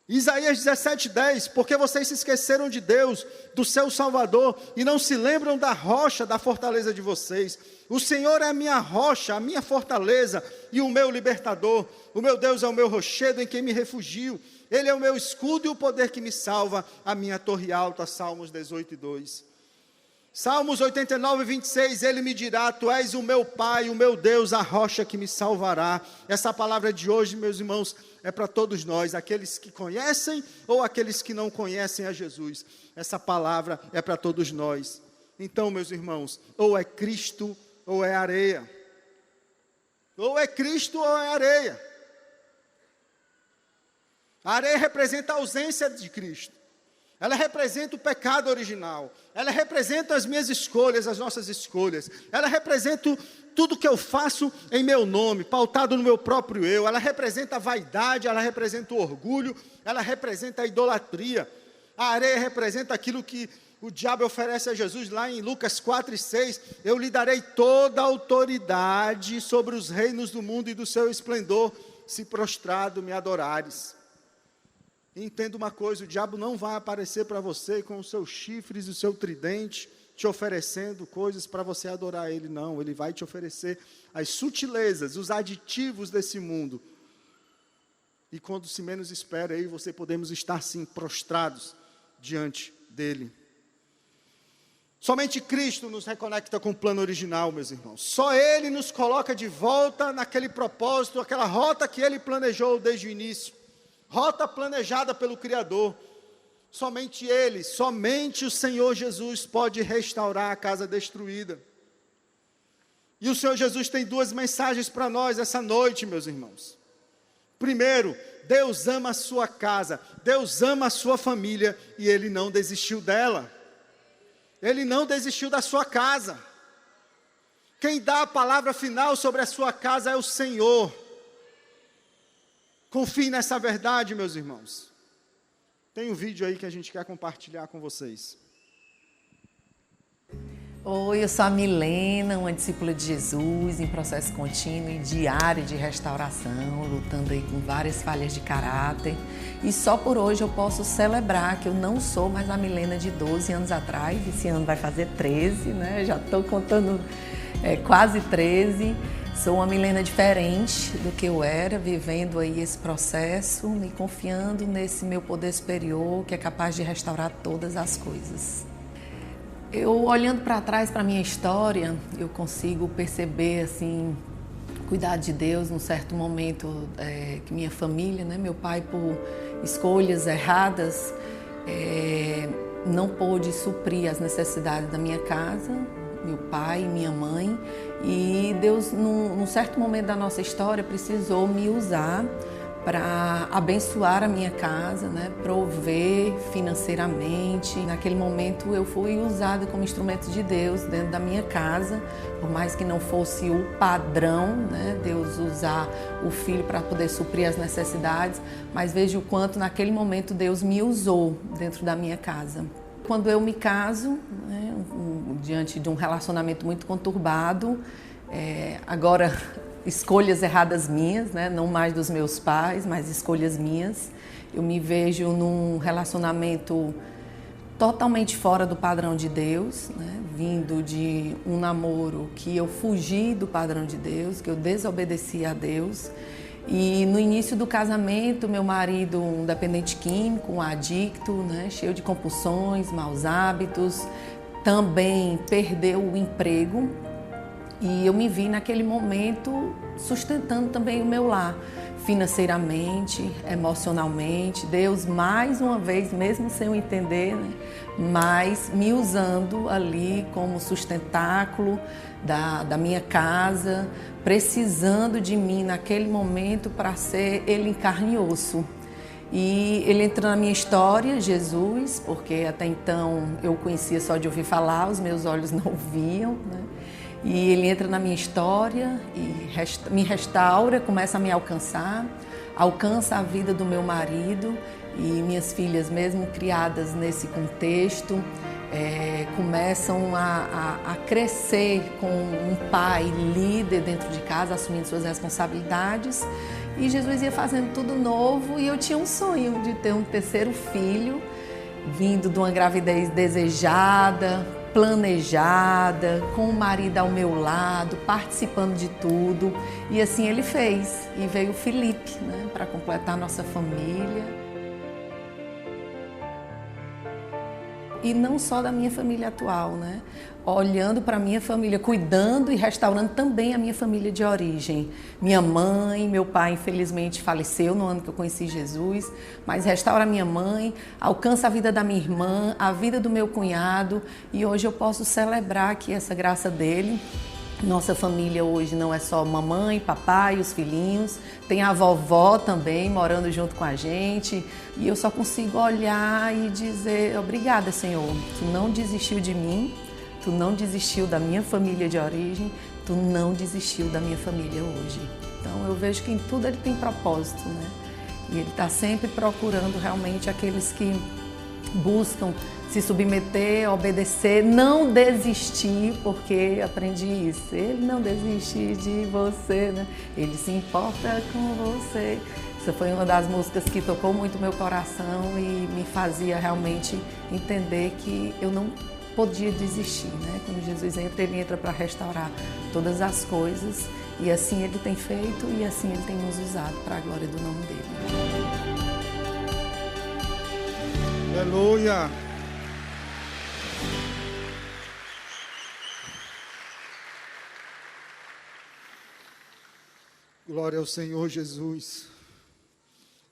Isaías 17:10, porque vocês se esqueceram de Deus, do seu Salvador, e não se lembram da rocha, da fortaleza de vocês. O Senhor é a minha rocha, a minha fortaleza e o meu libertador. O meu Deus é o meu rochedo em quem me refugio. Ele é o meu escudo e o poder que me salva, a minha torre alta. Salmos 18:2. Salmos 89:26, Ele me dirá, tu és o meu Pai, o meu Deus, a rocha que me salvará. Essa palavra de hoje, meus irmãos, é para todos nós, aqueles que conhecem ou aqueles que não conhecem a Jesus. Essa palavra é para todos nós. Então, meus irmãos, ou é Cristo ou é areia. Ou é Cristo ou é areia. A areia representa a ausência de Cristo. Ela representa o pecado original. Ela representa as minhas escolhas, as nossas escolhas. Ela representa tudo que eu faço em meu nome, pautado no meu próprio eu. Ela representa a vaidade, ela representa o orgulho, ela representa a idolatria. A areia representa aquilo que o diabo oferece a Jesus lá em Lucas 4:6. Eu lhe darei toda a autoridade sobre os reinos do mundo e do seu esplendor, se prostrado me adorares. Entenda uma coisa, o diabo não vai aparecer para você com os seus chifres e o seu tridente, te oferecendo coisas para você adorar ele, não. Ele vai te oferecer as sutilezas, os aditivos desse mundo. E quando se menos espera, aí você podemos estar sim prostrados diante dele. Somente Cristo nos reconecta com o plano original, meus irmãos. Só Ele nos coloca de volta naquele propósito, aquela rota que Ele planejou desde o início. Rota planejada pelo Criador. Somente Ele, somente o Senhor Jesus pode restaurar a casa destruída. E o Senhor Jesus tem duas mensagens para nós essa noite, meus irmãos. Primeiro, Deus ama a sua casa, Deus ama a sua família e Ele não desistiu dela. Ele não desistiu da sua casa. Quem dá a palavra final sobre a sua casa é o Senhor. Confie nessa verdade, meus irmãos. Tem um vídeo aí que a gente quer compartilhar com vocês. Oi, eu sou a Milena, uma discípula de Jesus em processo contínuo e diário de restauração, lutando aí com várias falhas de caráter. E só por hoje eu posso celebrar que eu não sou mais a Milena de 12 anos atrás, esse ano vai fazer 13, né? Já estou contando quase 13. Sou uma Milena diferente do que eu era, vivendo aí esse processo e confiando nesse meu poder superior que é capaz de restaurar todas as coisas. Eu, olhando para trás, para a minha história, eu consigo perceber, assim, o cuidado de Deus num certo momento que minha família, né, meu pai, por escolhas erradas, não pôde suprir as necessidades da minha casa, meu pai e minha mãe, e Deus, num certo momento da nossa história, precisou me usar para abençoar a minha casa, né, prover financeiramente. Naquele momento eu fui usada como instrumento de Deus dentro da minha casa, por mais que não fosse o padrão, né, Deus usar o filho para poder suprir as necessidades, mas vejo o quanto naquele momento Deus me usou dentro da minha casa. Quando eu me caso, né, diante de um relacionamento muito conturbado, agora escolhas erradas minhas, né? Não mais dos meus pais, mas escolhas minhas. Eu me vejo num relacionamento totalmente fora do padrão de Deus, né? Vindo de um namoro que eu fugi do padrão de Deus, que eu desobedeci a Deus. E no início do casamento, meu marido, um dependente químico, um adicto, né? Cheio de compulsões, maus hábitos, também perdeu o emprego. E eu me vi naquele momento sustentando também o meu lar, financeiramente, emocionalmente. Deus, mais uma vez, mesmo sem eu entender, né, mas me usando ali como sustentáculo da minha casa, precisando de mim naquele momento para ser Ele em carne e osso. E ele entra na minha história, Jesus, porque até então eu o conhecia só de ouvir falar, os meus olhos não viam, né? E ele entra na minha história e me restaura, começa a me alcançar, alcança a vida do meu marido e minhas filhas, mesmo criadas nesse contexto, começam a crescer com um pai líder dentro de casa, assumindo suas responsabilidades. E Jesus ia fazendo tudo novo e eu tinha um sonho de ter um terceiro filho, vindo de uma gravidez desejada, planejada, com o marido ao meu lado, participando de tudo. E assim ele fez. E veio o Felipe, né, para completar a nossa família. E não só da minha família atual, né? Olhando para a minha família, cuidando e restaurando também a minha família de origem. Minha mãe, meu pai, infelizmente, faleceu no ano que eu conheci Jesus, mas restaura a minha mãe, alcança a vida da minha irmã, a vida do meu cunhado, e hoje eu posso celebrar aqui essa graça dele. Nossa família hoje não é só mamãe, papai, os filhinhos, tem a vovó também morando junto com a gente, e eu só consigo olhar e dizer: obrigada, Senhor, Tu não desistiu de mim, Tu não desistiu da minha família de origem, Tu não desistiu da minha família hoje. Então eu vejo que em tudo Ele tem propósito, né? E Ele está sempre procurando realmente aqueles que buscam se submeter, obedecer, não desistir, porque aprendi isso. Ele não desiste de você, né? Ele se importa com você. Essa foi uma das músicas que tocou muito meu coração e me fazia realmente entender que eu não podia desistir, né? Quando Jesus entra, Ele entra para restaurar todas as coisas, e assim Ele tem feito e assim Ele tem nos usado para a glória do nome dEle. Aleluia! Glória ao Senhor Jesus.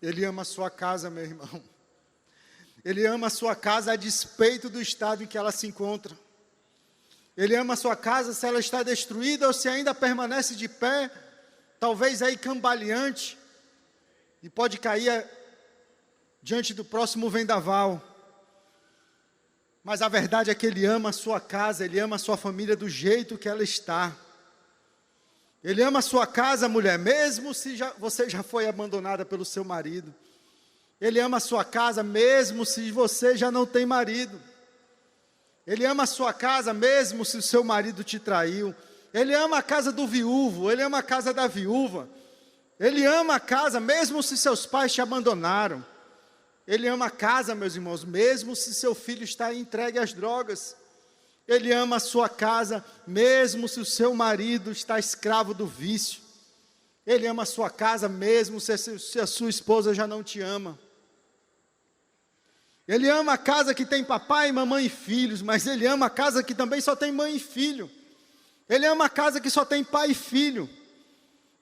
Ele ama a sua casa, meu irmão. Ele ama a sua casa a despeito do estado em que ela se encontra. Ele ama a sua casa se ela está destruída ou se ainda permanece de pé, talvez aí cambaleante, e pode cair diante do próximo vendaval. Mas a verdade é que Ele ama a sua casa, Ele ama a sua família do jeito que ela está. Ele ama a sua casa, mulher, mesmo se você já foi abandonada pelo seu marido. Ele ama a sua casa, mesmo se você já não tem marido. Ele ama a sua casa, mesmo se o seu marido te traiu. Ele ama a casa do viúvo, Ele ama a casa da viúva. Ele ama a casa, mesmo se seus pais te abandonaram. Ele ama a casa, meus irmãos, mesmo se seu filho está entregue às drogas. Ele ama a sua casa, mesmo se o seu marido está escravo do vício. Ele ama a sua casa, mesmo se a sua esposa já não te ama. Ele ama a casa que tem papai, mamãe e filhos, mas Ele ama a casa que também só tem mãe e filho. Ele ama a casa que só tem pai e filho.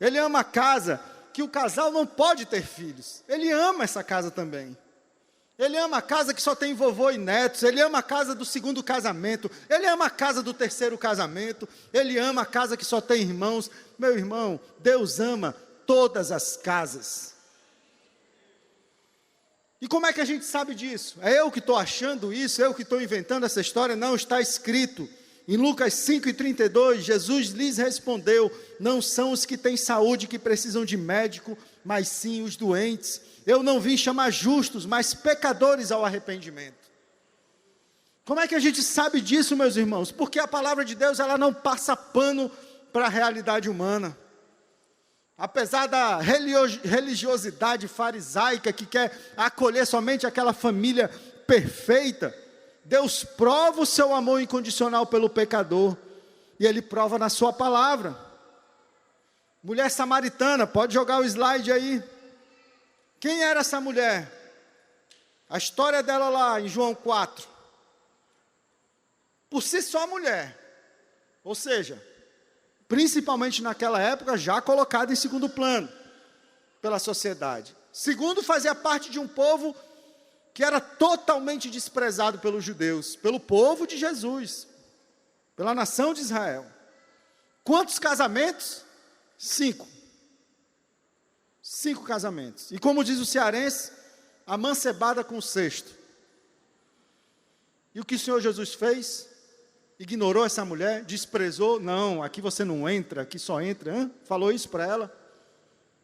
Ele ama a casa que o casal não pode ter filhos. Ele ama essa casa também. Ele ama a casa que só tem vovô e netos. Ele ama a casa do segundo casamento. Ele ama a casa do terceiro casamento. Ele ama a casa que só tem irmãos. Meu irmão, Deus ama todas as casas. E como é que a gente sabe disso? É eu que estou achando isso? É eu que estou inventando essa história? Não, está escrito. Em Lucas 5,32, Jesus lhes respondeu: não são os que têm saúde que precisam de médico, mas sim os doentes. Eu não vim chamar justos, mas pecadores ao arrependimento. Como é que a gente sabe disso, meus irmãos? Porque a palavra de Deus, ela não passa pano para a realidade humana. Apesar da religiosidade farisaica que quer acolher somente aquela família perfeita, Deus prova o seu amor incondicional pelo pecador, e Ele prova na sua palavra. Mulher samaritana, pode jogar o slide aí. Quem era essa mulher? A história dela lá em João 4. Por si só mulher, ou seja, principalmente naquela época, já colocada em segundo plano pela sociedade. Segundo, fazia parte de um povo que era totalmente desprezado pelos judeus, pelo povo de Jesus, pela nação de Israel. Quantos casamentos? 5. 5 casamentos. E como diz o cearense, amancebada com o 6º. E o que o Senhor Jesus fez? Ignorou essa mulher, desprezou. Não, aqui você não entra, aqui só entra. Falou isso para ela?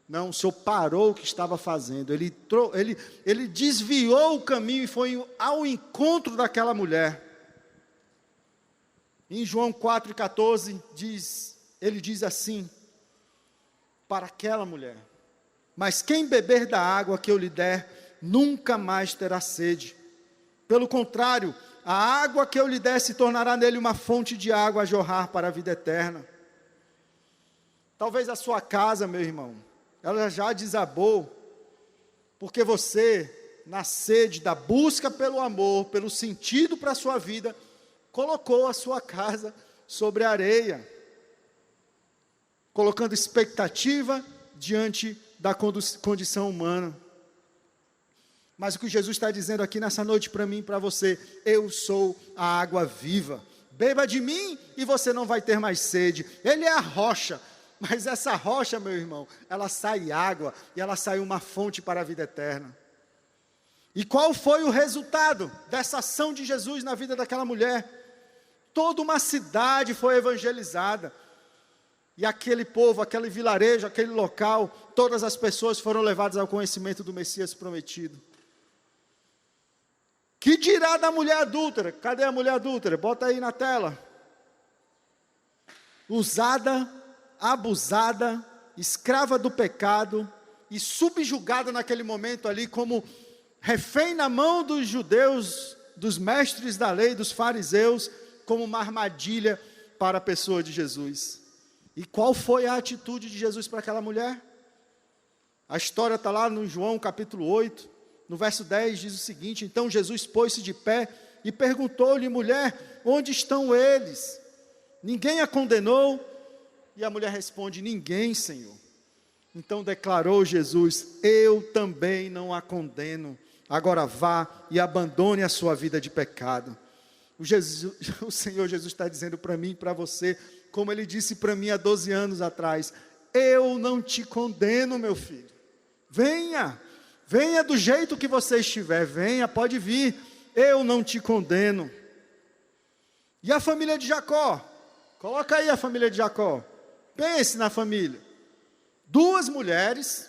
Não, o Senhor parou o que estava fazendo. Ele desviou o caminho e foi ao encontro daquela mulher. Em João 4,14, ele diz assim, para aquela mulher: mas quem beber da água que eu lhe der, nunca mais terá sede. Pelo contrário, a água que eu lhe der se tornará nele uma fonte de água a jorrar para a vida eterna. Talvez a sua casa, meu irmão, ela já desabou, porque você, na sede da busca pelo amor, pelo sentido para a sua vida, colocou a sua casa sobre a areia, colocando expectativa diante da condição humana. Mas o que Jesus está dizendo aqui nessa noite para mim e para você: eu sou a água viva, beba de mim e você não vai ter mais sede. Ele é a rocha, mas essa rocha, meu irmão, ela sai água e ela sai uma fonte para a vida eterna. E qual foi o resultado dessa ação de Jesus na vida daquela mulher? Toda uma cidade foi evangelizada. E aquele povo, aquele vilarejo, aquele local, todas as pessoas foram levadas ao conhecimento do Messias prometido. Que dirá da mulher adúltera? Cadê a mulher adúltera? Bota aí na tela. Usada, abusada, escrava do pecado e subjugada naquele momento ali como refém na mão dos judeus, dos mestres da lei, dos fariseus, como uma armadilha para a pessoa de Jesus. E qual foi a atitude de Jesus para aquela mulher? A história está lá no João capítulo 8, no verso 10, diz o seguinte: então Jesus pôs-se de pé e perguntou-lhe: mulher, onde estão eles? Ninguém a condenou? E a mulher responde: ninguém, Senhor. Então declarou Jesus: eu também não a condeno. Agora vá e abandone a sua vida de pecado. o Senhor Jesus está dizendo para mim e para você, como Ele disse para mim há 12 anos atrás: eu não te condeno, meu filho. Venha, venha do jeito que você estiver, venha, pode vir, eu não te condeno. E a família de Jacó? Coloca aí a família de Jacó. Pense na família. 2 mulheres,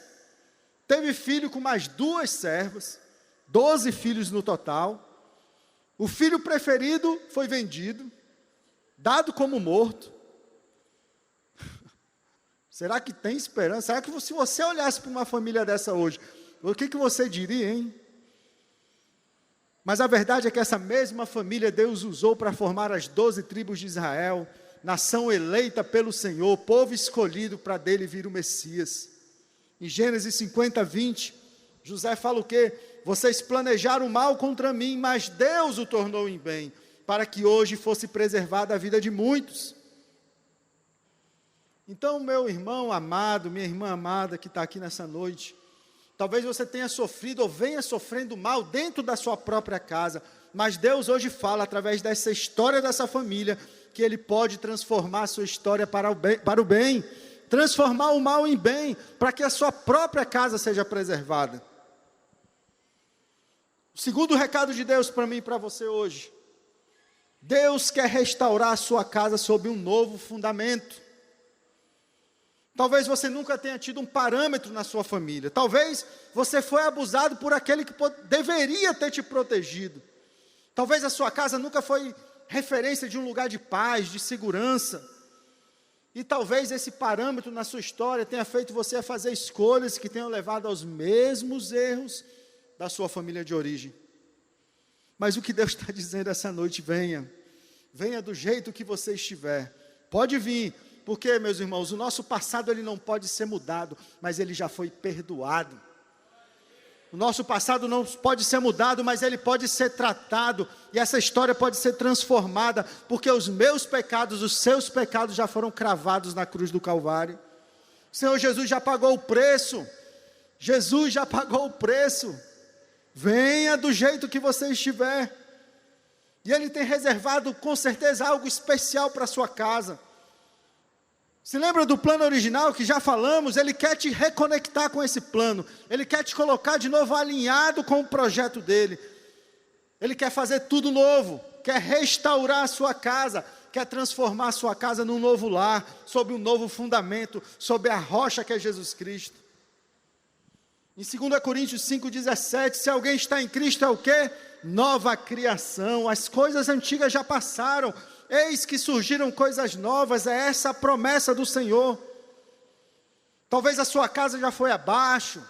teve filho com mais 2 servas, 12 filhos no total. O filho preferido foi vendido, dado como morto. Será que tem esperança? Será que se você olhasse para uma família dessa hoje, o que você diria, hein? Mas a verdade é que essa mesma família Deus usou para formar as 12 tribos de Israel, nação eleita pelo Senhor, povo escolhido para dele vir o Messias. Em Gênesis 50, 20, José fala o quê? Vocês planejaram o mal contra mim, mas Deus o tornou em bem, para que hoje fosse preservada a vida de muitos. Então, meu irmão amado, minha irmã amada que está aqui nessa noite, talvez você tenha sofrido ou venha sofrendo mal dentro da sua própria casa, mas Deus hoje fala, através dessa história dessa família, que Ele pode transformar a sua história para o bem, transformar o mal em bem, para que a sua própria casa seja preservada. O segundo recado de Deus para mim e para você hoje: Deus quer restaurar a sua casa sob um novo fundamento. Talvez você nunca tenha tido um parâmetro na sua família. Talvez você foi abusado por aquele que deveria ter te protegido. Talvez a sua casa nunca foi referência de um lugar de paz, de segurança. E talvez esse parâmetro na sua história tenha feito você a fazer escolhas que tenham levado aos mesmos erros da sua família de origem. Mas o que Deus está dizendo essa noite: venha. Venha do jeito que você estiver. Pode vir. Porque, meus irmãos, o nosso passado ele não pode ser mudado, mas ele já foi perdoado. O nosso passado não pode ser mudado, mas ele pode ser tratado, e essa história pode ser transformada, porque os meus pecados, os seus pecados já foram cravados na cruz do Calvário. O Senhor Jesus já pagou o preço. Jesus já pagou o preço. Venha do jeito que você estiver. E Ele tem reservado com certeza algo especial para a sua casa. Se lembra do plano original que já falamos? Ele quer te reconectar com esse plano. Ele quer te colocar de novo alinhado com o projeto dele. Ele quer fazer tudo novo. Quer restaurar a sua casa. Quer transformar a sua casa num novo lar. Sob um novo fundamento. Sob a rocha que é Jesus Cristo. Em 2 Coríntios 5,17, se alguém está em Cristo é o quê? Nova criação. As coisas antigas já passaram. Eis que surgiram coisas novas, é essa a promessa do Senhor. Talvez a sua casa já foi abaixo,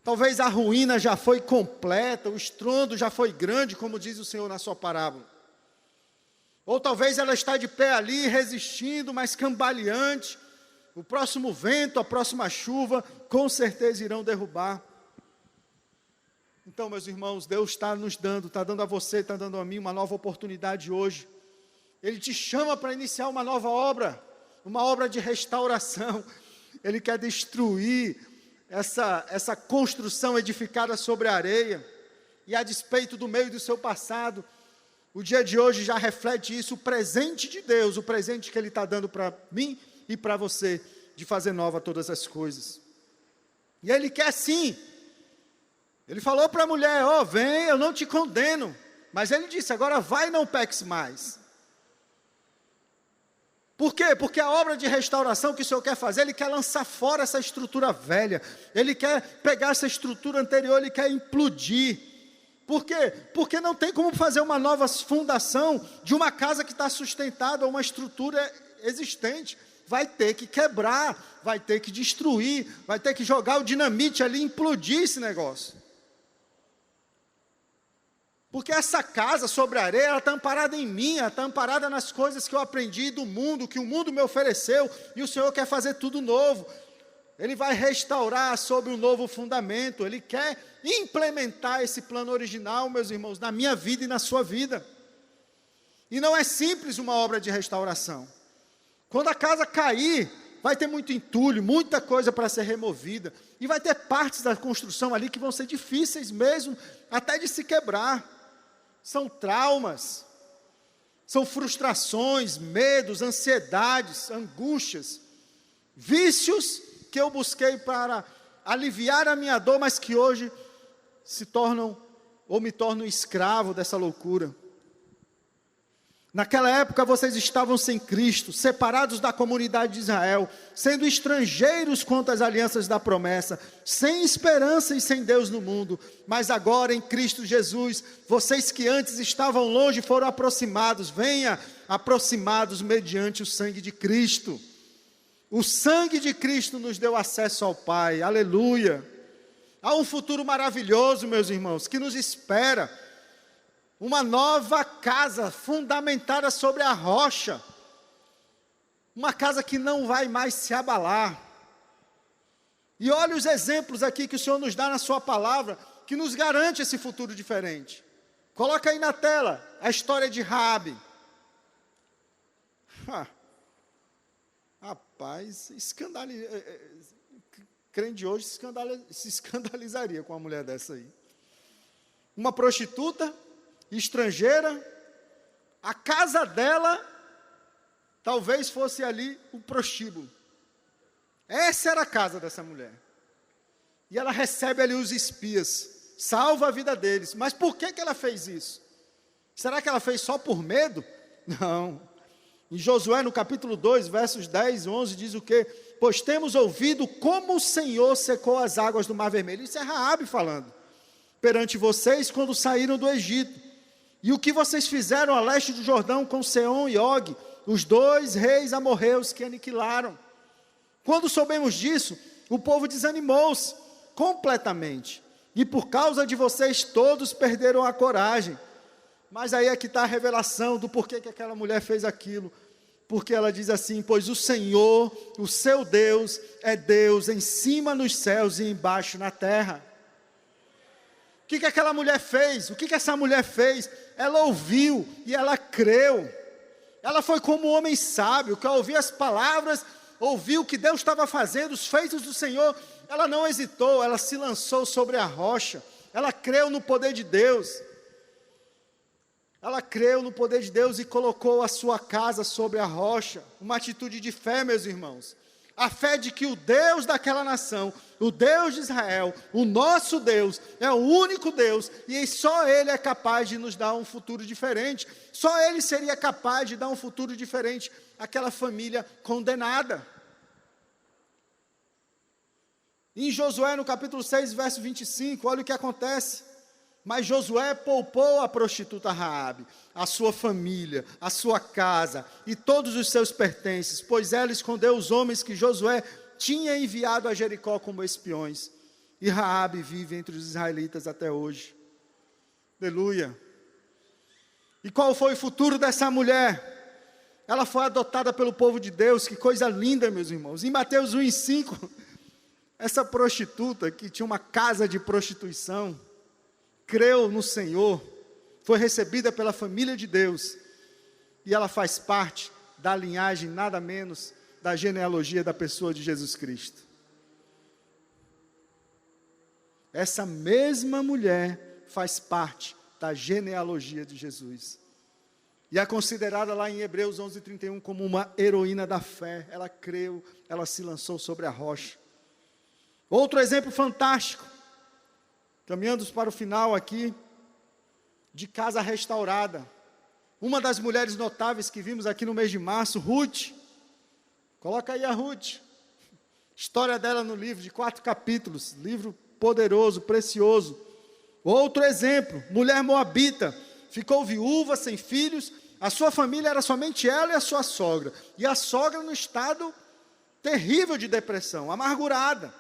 talvez a ruína já foi completa, o estrondo já foi grande, como diz o Senhor na sua parábola. Ou talvez ela está de pé ali, resistindo, mas cambaleante. O próximo vento, a próxima chuva, com certeza irão derrubar. Então, meus irmãos, Deus está nos dando, está dando a você, está dando a mim uma nova oportunidade hoje. Ele te chama para iniciar uma nova obra, uma obra de restauração. Ele quer destruir essa construção edificada sobre a areia. E a despeito do meio do seu passado, o dia de hoje já reflete isso, o presente de Deus, o presente que Ele está dando para mim e para você, de fazer nova todas as coisas. E Ele quer sim. Ele falou para a mulher: vem, eu não te condeno. Mas Ele disse: agora vai e não peques mais. Por quê? Porque a obra de restauração que o Senhor quer fazer, Ele quer lançar fora essa estrutura velha. Ele quer pegar essa estrutura anterior, Ele quer implodir. Por quê? Porque não tem como fazer uma nova fundação de uma casa que está sustentada a uma estrutura existente. Vai ter que quebrar, vai ter que destruir, vai ter que jogar o dinamite ali e implodir esse negócio. Porque essa casa sobre a areia, ela está amparada em mim, ela está amparada nas coisas que eu aprendi do mundo, que o mundo me ofereceu, e o Senhor quer fazer tudo novo. Ele vai restaurar sobre um novo fundamento, Ele quer implementar esse plano original, meus irmãos, na minha vida e na sua vida. E não é simples uma obra de restauração. Quando a casa cair, vai ter muito entulho, muita coisa para ser removida, e vai ter partes da construção ali que vão ser difíceis mesmo, até de se quebrar. São traumas, São frustrações, medos, ansiedades, angústias, vícios que eu busquei para aliviar a minha dor, mas que hoje me tornam escravo dessa loucura. Naquela época vocês estavam sem Cristo, separados da comunidade de Israel, sendo estrangeiros quanto às alianças da promessa, sem esperança e sem Deus no mundo. Mas agora em Cristo Jesus, vocês que antes estavam longe foram aproximados, venha aproximados mediante o sangue de Cristo. O sangue de Cristo nos deu acesso ao Pai, aleluia. Há um futuro maravilhoso, meus irmãos, que nos espera. Uma nova casa fundamentada sobre a rocha. Uma casa que não vai mais se abalar. E olha os exemplos aqui que o Senhor nos dá na sua palavra, que nos garante esse futuro diferente. Coloca aí na tela a história de Raabe. Rapaz, crente de hoje se escandalizaria com uma mulher dessa aí. Uma prostituta, estrangeira, a casa dela talvez fosse ali o prostíbulo. Essa era a casa dessa mulher. E ela recebe ali os espias, salva a vida deles. Mas por que ela fez isso? Será que ela fez só por medo? Não. Em Josué, no capítulo 2, versos 10 e 11, diz o quê? Pois temos ouvido como o Senhor secou as águas do Mar Vermelho. Isso é Raabe falando. Perante vocês quando saíram do Egito. E o que vocês fizeram a leste do Jordão com Seom e Og, os 2 reis amorreus que aniquilaram. Quando soubemos disso, o povo desanimou-se completamente. E por causa de vocês todos perderam a coragem. Mas aí é que está a revelação do porquê que aquela mulher fez aquilo. Porque ela diz assim, pois o Senhor, o seu Deus, é Deus em cima nos céus e embaixo na terra. O que aquela mulher fez? O que essa mulher fez? Ela ouviu e ela creu. Ela foi como um homem sábio, que ao ouvir as palavras, ouviu o que Deus estava fazendo, os feitos do Senhor. Ela não hesitou, ela se lançou sobre a rocha. Ela creu no poder de Deus. Ela creu no poder de Deus e colocou a sua casa sobre a rocha. Uma atitude de fé, meus irmãos. A fé de que o Deus daquela nação, o Deus de Israel, o nosso Deus, é o único Deus, e só Ele é capaz de nos dar um futuro diferente. Só Ele seria capaz de dar um futuro diferente àquela família condenada. Em Josué, no capítulo 6, verso 25, olha o que acontece. Mas Josué poupou a prostituta Raabe, a sua família, a sua casa e todos os seus pertences, pois ela escondeu os homens que Josué tinha enviado a Jericó como espiões. E Raabe vive entre os israelitas até hoje. Aleluia. E qual foi o futuro dessa mulher? Ela foi adotada pelo povo de Deus. Que coisa linda, meus irmãos. Em Mateus 1:5, essa prostituta que tinha uma casa de prostituição, creu no Senhor, foi recebida pela família de Deus, e ela faz parte da linhagem, nada menos, da genealogia da pessoa de Jesus Cristo. Essa mesma mulher faz parte da genealogia de Jesus. E é considerada lá em Hebreus 11:31 como uma heroína da fé. Ela creu, ela se lançou sobre a rocha. Outro exemplo fantástico, caminhando para o final aqui, de casa restaurada. Uma das mulheres notáveis que vimos aqui no mês de março, Ruth. Coloca aí a Ruth. História dela no livro de 4 capítulos. Livro poderoso, precioso. Outro exemplo, mulher moabita. Ficou viúva, sem filhos. A sua família era somente ela e a sua sogra. E a sogra no estado terrível de depressão, amargurada.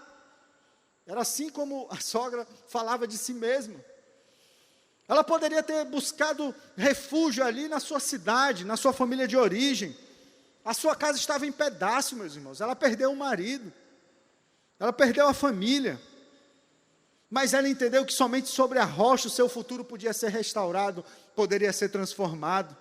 Era assim como a sogra falava de si mesma. Ela poderia ter buscado refúgio ali na sua cidade, na sua família de origem. A sua casa estava em pedaços, meus irmãos. Ela perdeu o marido. Ela perdeu a família. Mas ela entendeu que somente sobre a rocha o seu futuro podia ser restaurado, poderia ser transformado.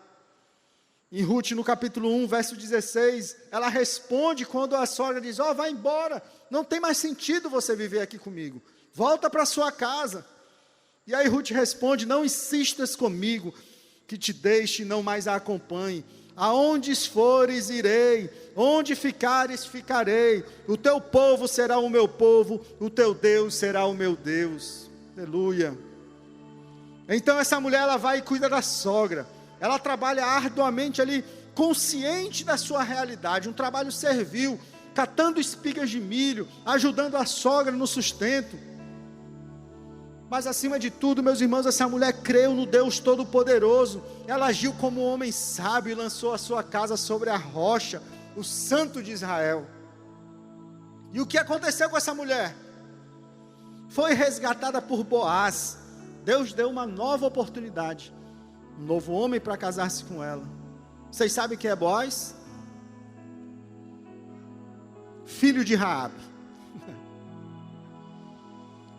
Em Ruth, no capítulo 1, verso 16, ela responde quando a sogra diz, vai embora, não tem mais sentido você viver aqui comigo, volta para sua casa. E aí Ruth responde, não insistas comigo, que te deixe e não mais a acompanhe. Aonde fores, irei, onde ficares, ficarei. O teu povo será o meu povo, o teu Deus será o meu Deus. Aleluia. Então essa mulher, ela vai e cuida da sogra. Ela trabalha arduamente ali, consciente da sua realidade, um trabalho servil, catando espigas de milho, ajudando a sogra no sustento. Mas acima de tudo, meus irmãos, essa mulher creu no Deus Todo-Poderoso. Ela agiu como um homem sábio e lançou a sua casa sobre a rocha, o Santo de Israel. E o que aconteceu com essa mulher? Foi resgatada por Boaz. Deus deu uma nova oportunidade, um novo homem para casar-se com ela. Vocês sabem quem é Boaz? Filho de Raabe.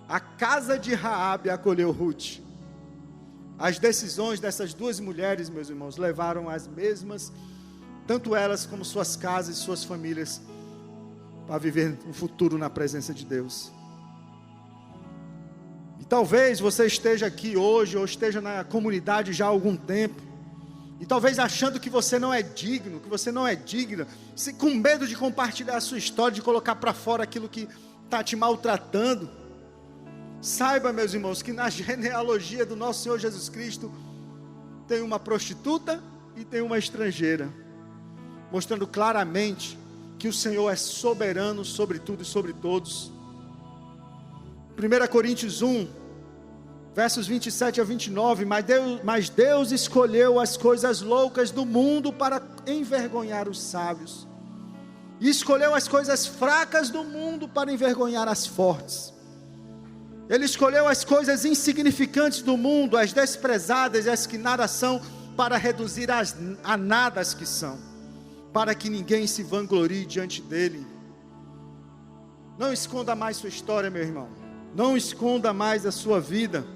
A casa de Raabe acolheu Ruth. As decisões dessas duas mulheres, meus irmãos, levaram as mesmas, tanto elas como suas casas e suas famílias, para viver um futuro na presença de Deus. E talvez você esteja aqui hoje, ou esteja na comunidade já há algum tempo, e talvez achando que você não é digno, que você não é digna, com medo de compartilhar a sua história, de colocar para fora aquilo que está te maltratando. Saiba, meus irmãos, que na genealogia do nosso Senhor Jesus Cristo, tem uma prostituta e tem uma estrangeira, mostrando claramente que o Senhor é soberano sobre tudo e sobre todos. 1 Coríntios 1, versos 27 a 29, mas Deus escolheu as coisas loucas do mundo para envergonhar os sábios, e escolheu as coisas fracas do mundo para envergonhar as fortes. Ele escolheu as coisas insignificantes do mundo, as desprezadas e as que nada são, para reduzir a nada as que são, para que ninguém se vanglorie diante dele. Não esconda mais sua história, meu irmão. Não esconda mais a sua vida.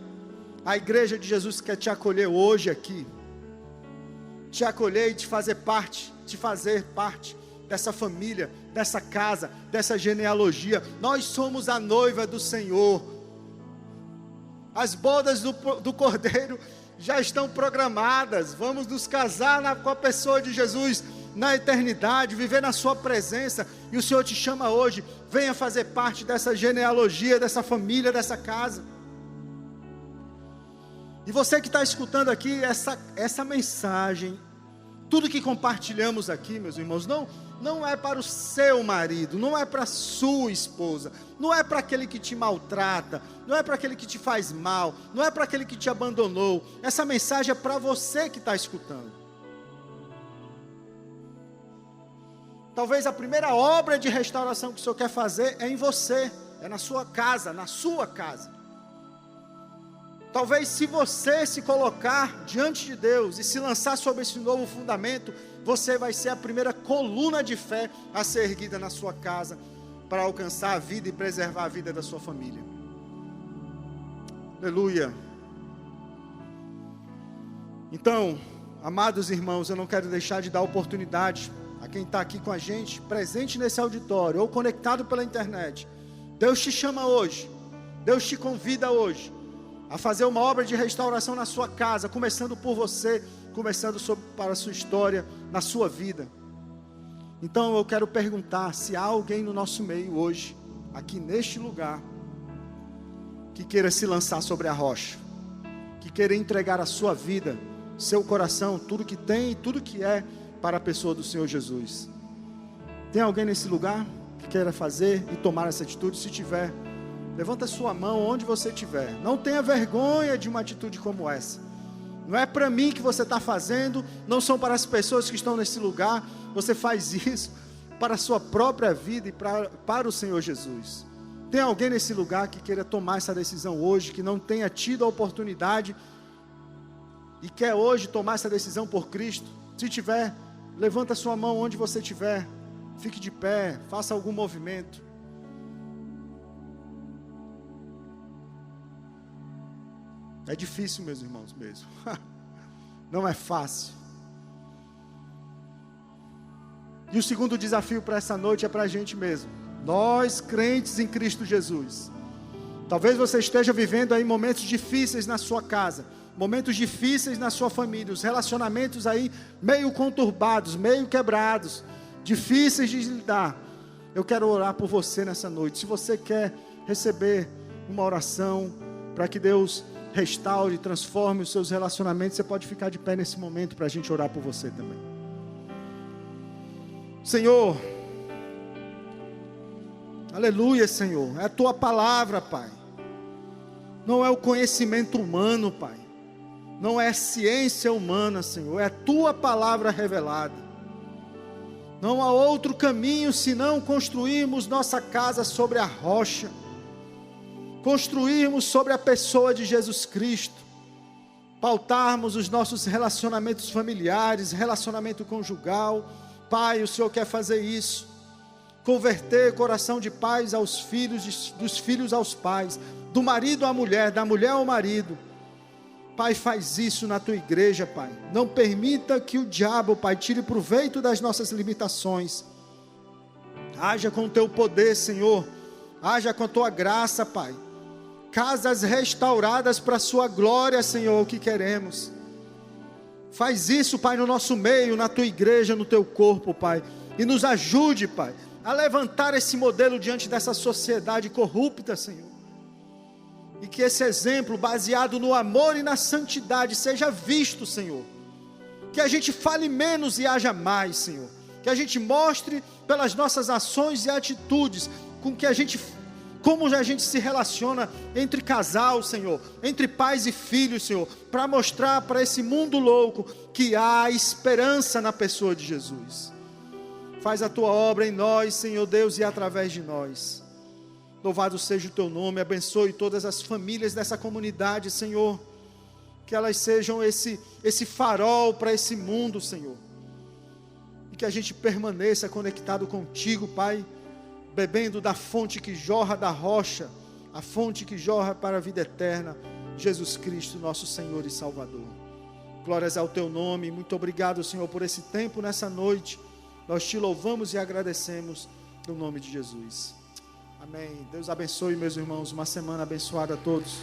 A igreja de Jesus quer te acolher hoje aqui. Te acolher e te fazer parte dessa família, dessa casa, dessa genealogia. Nós somos a noiva do Senhor. As bodas do Cordeiro já estão programadas. Vamos nos casar com a pessoa de Jesus na eternidade, viver na sua presença. E o Senhor te chama hoje, venha fazer parte dessa genealogia, dessa família, dessa casa. E você que está escutando aqui essa mensagem, tudo que compartilhamos aqui, meus irmãos, não é para o seu marido, não é para a sua esposa, não é para aquele que te maltrata, não é para aquele que te faz mal, não é para aquele que te abandonou. Essa mensagem é para você que está escutando. Talvez a primeira obra de restauração que o Senhor quer fazer é em você, é na sua casa, na sua casa. Talvez se você se colocar diante de Deus e se lançar sobre esse novo fundamento, você vai ser a primeira coluna de fé a ser erguida na sua casa, para alcançar a vida e preservar a vida da sua família. Aleluia. Então, amados irmãos, eu não quero deixar de dar oportunidade a quem está aqui com a gente, presente nesse auditório, ou conectado pela internet. Deus te chama hoje, Deus te convida hoje, a fazer uma obra de restauração na sua casa, começando por você, começando para a sua história, na sua vida. Então eu quero perguntar se há alguém no nosso meio hoje, aqui neste lugar, que queira se lançar sobre a rocha, que queira entregar a sua vida, seu coração, tudo que tem e tudo que é, para a pessoa do Senhor Jesus. Tem alguém nesse lugar que queira fazer e tomar essa atitude? Se tiver, levanta a sua mão onde você estiver. Não tenha vergonha de uma atitude como essa. Não é para mim que você está fazendo, não são para as pessoas que estão nesse lugar. Você faz isso para a sua própria vida e para o Senhor Jesus. Tem alguém nesse lugar que queira tomar essa decisão hoje, que não tenha tido a oportunidade e quer hoje tomar essa decisão por Cristo? Se tiver, levanta a sua mão onde você estiver. Fique de pé, faça algum movimento. É difícil, meus irmãos, mesmo. Não é fácil. E o segundo desafio para essa noite é para a gente mesmo. Nós, crentes em Cristo Jesus. Talvez você esteja vivendo aí momentos difíceis na sua casa, momentos difíceis na sua família, os relacionamentos aí meio conturbados, meio quebrados, difíceis de lidar. Eu quero orar por você nessa noite. Se você quer receber uma oração para que Deus restaure, transforme os seus relacionamentos, você pode ficar de pé nesse momento para a gente orar por você também. Senhor, aleluia, Senhor, é a tua palavra, Pai. Não é o conhecimento humano, Pai. Não é ciência humana, Senhor. É a tua palavra revelada. Não há outro caminho senão construirmos nossa casa sobre a rocha. Construirmos sobre a pessoa de Jesus Cristo. Pautarmos os nossos relacionamentos familiares, relacionamento conjugal. Pai, o Senhor quer fazer isso. Converter coração de pais aos filhos, dos filhos aos pais, do marido à mulher, da mulher ao marido. Pai, faz isso na tua igreja, Pai. Não permita que o diabo, Pai, tire proveito das nossas limitações. Haja com o teu poder, Senhor. Haja com a tua graça, Pai. Casas restauradas para a sua glória, Senhor, o que queremos. Faz isso, Pai, no nosso meio, na tua igreja, no teu corpo, Pai. E nos ajude, Pai, a levantar esse modelo diante dessa sociedade corrupta, Senhor. E que esse exemplo, baseado no amor e na santidade, seja visto, Senhor. Que a gente fale menos e haja mais, Senhor. Que a gente mostre pelas nossas ações e atitudes como a gente se relaciona entre casal, Senhor, entre pais e filhos, Senhor, para mostrar para esse mundo louco que há esperança na pessoa de Jesus. Faz a tua obra em nós, Senhor Deus, e através de nós. Louvado seja o teu nome, abençoe todas as famílias dessa comunidade, Senhor. Que elas sejam esse farol para esse mundo, Senhor. E que a gente permaneça conectado contigo, Pai, bebendo da fonte que jorra da rocha, a fonte que jorra para a vida eterna, Jesus Cristo, nosso Senhor e Salvador. Glórias ao teu nome, muito obrigado, Senhor, por esse tempo nessa noite. Nós te louvamos e agradecemos no nome de Jesus. Amém. Deus abençoe, meus irmãos. Uma semana abençoada a todos.